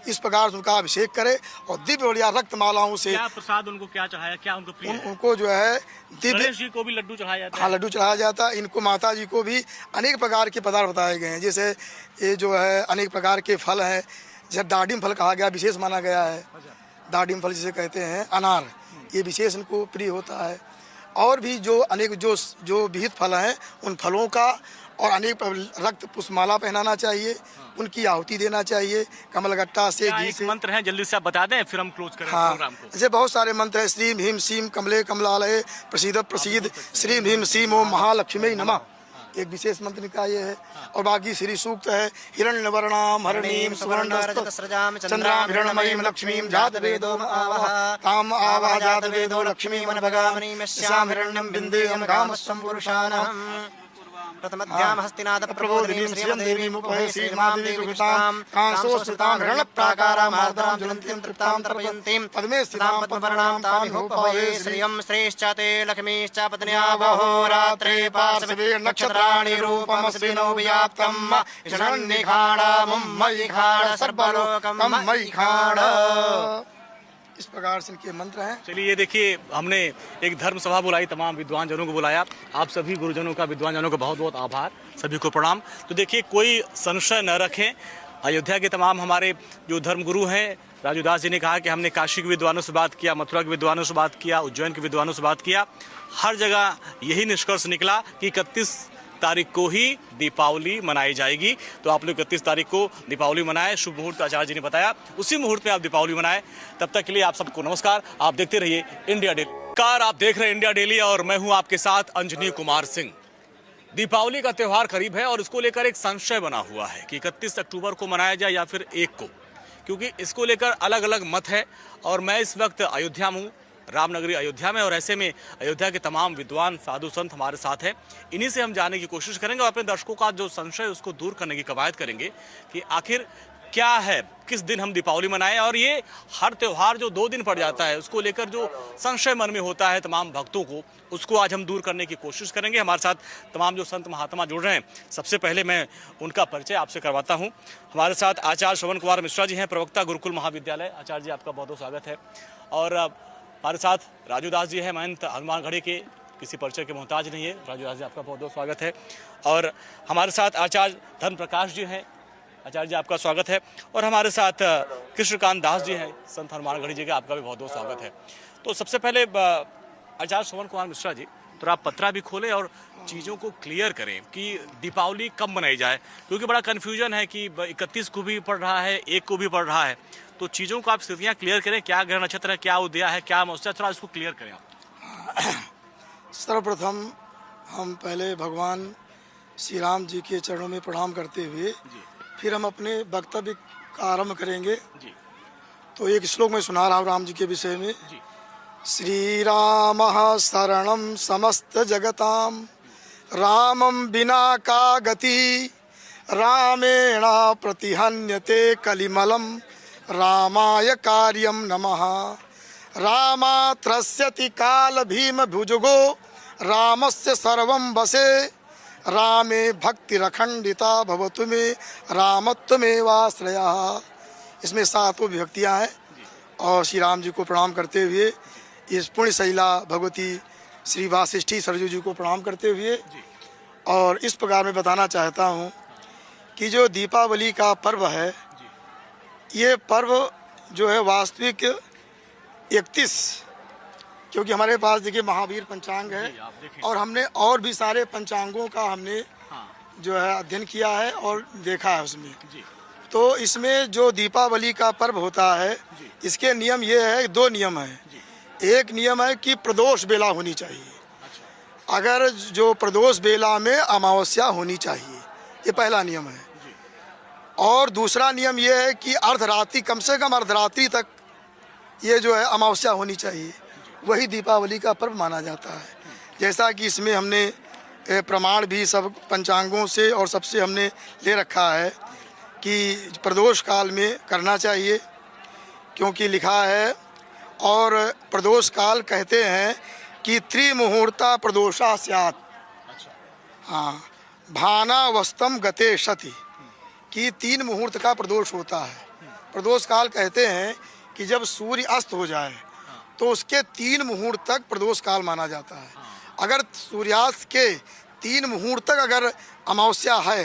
इस प्रकार से उनका अभिषेक करे और दिव्य बढ़िया रक्त मालाओं से। क्या प्रसाद उनको क्या चढ़ाया, क्या उनको प्रिय है? उनको जो है दिव्य, गणेश जी को भी लड्डू चढ़ाया जाता है। हाँ, लड्डू चढ़ाया जाता है। इनको माता जी को भी अनेक प्रकार के पदार्थ बताए गए हैं, जैसे ये जो है अनेक प्रकार के फल हैं, जैसे दाडिम फल कहा गया, विशेष माना गया है। दाडिम फल जिसे कहते हैं अनार, ये विशेष इनको प्रिय होता है। और भी जो अनेक जो विहित फल हैं उन फलों का, और अनेक रक्त पुष्पमाला पहनाना चाहिए, उनकी आहुति देना चाहिए कमलगट्टा से, घी से। मंत्र हैं जल्दी से आप बता दें फिर हम क्लोज करें प्रोग्राम को। ऐसे बहुत सारे मंत्र हैं। श्रीम ह्रीम सीम कमले कमलालये प्रसीद प्रसीद, श्रीम ह्रीम सीम ओम महालक्ष्मी नमः, एक विशेष मंत्र का ये है। और बाकी श्री सूक्त है, हिरण्यवर्णाम हरणीम सुवर्णस्रजाम चंद्राम हिरण्मयीम लक्ष्मीम जातवेदो आवह ताम आवह जातवेदो लक्ष्मीम अनभगामनीम श्याम हिरण्यम बिंदेयम कामस्वं पुरुषाणाम प्रथमध्याम हस्तिनाद प्रबोधिनीं श्रियं देवीं उपहे श्रीमां देवीकृतां कांसोस्थितां हिरण्यप्राकारां मार्दरां ज्वलन्तीं तृप्तां तर्पयन्तीं पद्मे स्थितां पद्मवर्णां तां होपवे श्रियं श्रेश्च ते लक्ष्मीश्च पत्न्या वहोरात्रे पार्श्वे नक्षत्राणि रूपं स्विनो व्याप्तं शरण्यखाडं मयि खाड सर्वलोकं मयि खाड। इस प्रकार से इनके मंत्र हैं। चलिए, ये देखिए हमने एक धर्म सभा बुलाई, तमाम विद्वान जनों को बुलाया। आप सभी गुरुजनों का, विद्वान जनों का बहुत बहुत आभार, सभी को प्रणाम। तो देखिए, कोई संशय न रखें, अयोध्या के तमाम हमारे जो धर्मगुरु हैं, राजू दास जी ने कहा कि हमने काशी के विद्वानों से बात किया, मथुरा के विद्वानों से बात किया, उज्जैन के विद्वानों से बात किया, हर जगह यही निष्कर्ष निकला कि 31 तारीख को ही दीपावली मनाई जाएगी। तो आप लोग 31 तारीख को दीपावली मनाएं, शुभ मुहूर्त आचार्य जी ने बताया, उसी मुहूर्त में आप दीपावली मनाएं। तब तक के लिए आप सबको नमस्कार, आप देखते रहिए इंडिया डेली। नमस्कार, आप देख रहे हैं इंडिया डेली और मैं हूं आपके साथ अंजनी कुमार सिंह। दीपावली का त्यौहार करीब है और इसको लेकर एक संशय बना हुआ है कि 31 अक्टूबर को मनाया जाए या फिर 1 को, क्योंकि इसको लेकर अलग अलग मत है। और मैं इस वक्त अयोध्या में हूँ, रामनगरी अयोध्या में, और ऐसे में अयोध्या के तमाम विद्वान साधु संत हमारे साथ हैं। इन्हीं से हम जानने की कोशिश करेंगे और अपने दर्शकों का जो संशय है उसको दूर करने की कवायद करेंगे कि आखिर क्या है, किस दिन हम दीपावली मनाएं। और ये हर त्यौहार जो 2 दिन पड़ जाता है उसको लेकर जो संशय मन में होता है तमाम भक्तों को, उसको आज हम दूर करने की कोशिश करेंगे। हमारे साथ तमाम जो संत महात्मा जुड़ रहे हैं, सबसे पहले मैं उनका परिचय आपसे करवाता हूँ। हमारे साथ आचार्य श्रवण कुमार मिश्रा जी हैं, प्रवक्ता गुरुकुल महाविद्यालय। आचार्य जी आपका बहुत बहुत स्वागत है। और हमारे साथ राजू दास जी हैं, महंत हनुमानगढ़ी के, किसी परिचय के मोहताज नहीं है। राजू दास जी आपका बहुत बहुत स्वागत है। और हमारे साथ आचार्य धर्म प्रकाश जी हैं, आचार्य जी आपका स्वागत है। और हमारे साथ कृष्णकांत दास जी हैं, संत हनुमानगढ़ी जी का, आपका भी बहुत बहुत स्वागत है। तो सबसे पहले आचार्य श्रवण कुमार मिश्रा जी, तो आप पत्रा भी खोलें और चीज़ों को क्लियर करें कि दीपावली कब मनाई जाए, क्योंकि बड़ा कन्फ्यूजन है कि 31 को भी पड़ रहा है, 1 को भी पड़ रहा है। तो चीज़ों को आप स्थितियाँ क्लियर करें, क्या ग्रह नक्षत्र है, क्या उदया है, क्या अमावस्या, थोड़ा इसको क्लियर करें आप। सर्वप्रथम हम पहले भगवान श्री राम जी के चरणों में प्रणाम करते हुए फिर हम अपने वक्तव्य का आरंभ करेंगे। तो एक श्लोक में सुना रहा हूँ राम जी के विषय में। श्री राम शरणम समस्त जगताम, रामम बिना का गति, रामेण प्रतिहन्यते कलिमलम, रामाय कार्यम नमः। रामात्रस्यति काल भीम भुजगो, रामस्य सर्वं वसे, रामे भक्तिरखंडिता भवतु मे, रामत्वमेवाश्रयः। इसमें 7 विभक्तियाँ हैं और श्री राम जी को प्रणाम करते हुए, इस पुण्य शैला भगवती श्री वासिष्ठी सरजू जी को प्रणाम करते हुए, और इस प्रकार मैं बताना चाहता हूँ कि जो दीपावली का पर्व है, ये पर्व जो है वास्तविक 31, क्योंकि हमारे पास देखिए महावीर पंचांग है और हमने और भी सारे पंचांगों का हमने जो है अध्ययन किया है और देखा है उसमें। तो इसमें जो दीपावली का पर्व होता है, इसके नियम ये है, 2 नियम है। एक नियम है कि प्रदोष बेला होनी चाहिए, अगर जो प्रदोष बेला में अमावस्या होनी चाहिए, ये पहला नियम है। और दूसरा नियम ये है कि अर्धरात्रि, कम से कम अर्धरात्रि तक ये जो है अमावस्या होनी चाहिए, वही दीपावली का पर्व माना जाता है। जैसा कि इसमें हमने प्रमाण भी सब पंचांगों से और सबसे हमने ले रखा है कि प्रदोष काल में करना चाहिए, क्योंकि लिखा है। और प्रदोष काल कहते हैं कि त्रिमुहूर्ता प्रदोषा स्यात्, हाँ, भानावस्तम गते शति, कि 3 मुहूर्त का प्रदोष होता है। प्रदोष काल कहते हैं कि जब सूर्य अस्त हो जाए तो उसके 3 मुहूर्त तक प्रदोष काल माना जाता है। अगर सूर्यास्त के 3 मुहूर्त तक अगर अमावस्या है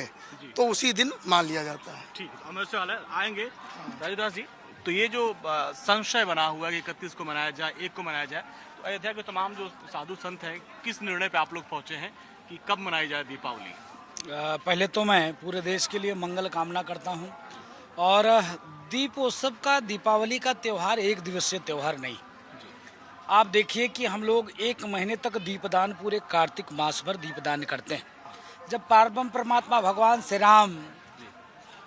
तो उसी दिन मान लिया जाता है। ठीक है, अमावस्या वाला आएंगे। राजदास जी, तो ये जो संशय बना हुआ है कि 31 को मनाया जाए, 1 को मनाया जाए, तो अयोध्या के तमाम जो साधु संत हैं, किस निर्णय पे आप लोग पहुँचे हैं कि कब मनाई जाए दीपावली? पहले तो मैं पूरे देश के लिए मंगल कामना करता हूं। और दीपोत्सव का, दीपावली का त्यौहार 1 दिवसीय त्यौहार नहीं। आप देखिए कि हम लोग 1 महीने तक दीपदान, पूरे कार्तिक मास भर दीपदान करते हैं। जब पारब्रह्म परमात्मा भगवान श्री राम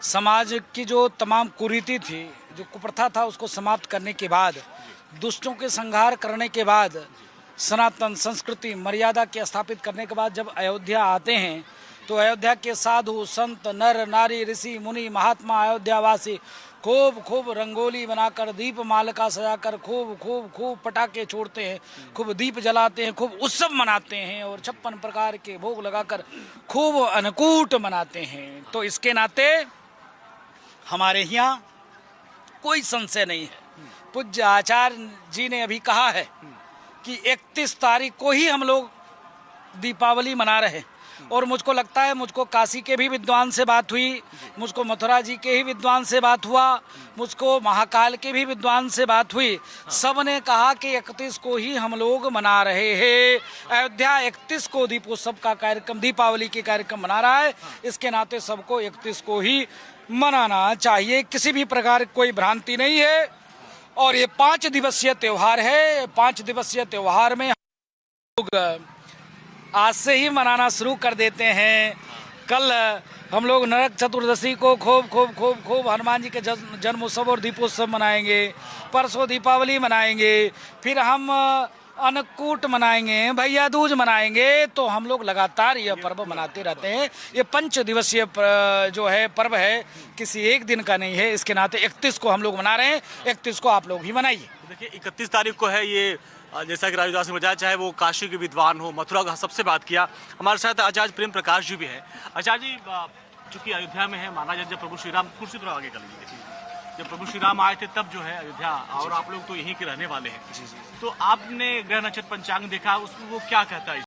समाज की जो तमाम कुरीति थी, जो कुप्रथा था, उसको समाप्त करने के बाद, दुष्टों के संहार करने के बाद, सनातन संस्कृति मर्यादा के स्थापित करने के बाद जब अयोध्या आते हैं, तो अयोध्या के साधु संत, नर नारी, ऋषि मुनि, महात्मा, अयोध्यावासी खूब रंगोली बनाकर, दीप मालिका सजाकर, खूब पटाखे छोड़ते हैं, खूब दीप जलाते हैं, खूब उत्सव मनाते हैं और 56 प्रकार के भोग लगाकर खूब अन्नकूट मनाते हैं। तो इसके नाते हमारे यहाँ कोई संशय नहीं है। पूज्य आचार्य जी ने अभी कहा है कि 31 तारीख को ही हम लोग दीपावली मना रहे हैं। और मुझको लगता है मुझको काशी के भी विद्वान से बात हुई, मुझको मथुरा जी के ही विद्वान से बात हुआ, मुझको महाकाल के भी विद्वान से बात हुई। सब ने कहा कि 31 को ही हम लोग मना रहे हैं। अयोध्या 31 को दीपोत्सव का कार्यक्रम, दीपावली के कार्यक्रम मना रहा है। इसके नाते सबको 31 को ही मनाना चाहिए, किसी भी प्रकार की कोई भ्रांति नहीं है। और ये 5 दिवसीय त्यौहार है। 5 दिवसीय त्यौहार में लोग आज से ही मनाना शुरू कर देते हैं। कल हम लोग नरक चतुर्दशी को खूब हनुमान जी के जन्मोत्सव और दीपोत्सव मनाएंगे। परसों दीपावली मनाएंगे, फिर हम अन्नकूट मनाएंगे, भैया दूज मनाएंगे। तो हम लोग लगातार यह पर्व मनाते रहते हैं। ये 5 दिवसीय जो है पर्व है, किसी एक दिन का नहीं है। इसके नाते 31 को हम लोग मना रहे हैं, 31 को आप लोग ही मनाइए। देखिए 31 तारीख को है ये, जैसा कि राजदास ने बताया, चाहे वो काशी के विद्वान हो, मथुरा का सबसे बात किया। हमारे साथ आचार्य प्रेम प्रकाश जी भी है। आचार्य जी, चूंकि अयोध्या में है, माना जाए जब प्रभु श्री राम, कुर्सी थोड़ा आगे कर लीजिए, जब प्रभु श्री राम आए थे तब जो है अयोध्या, और आप लोग तो यहीं के रहने वाले हैं, तो आपने ग्रह नक्षत्र पंचांग देखा, उसमें वो क्या कहता है?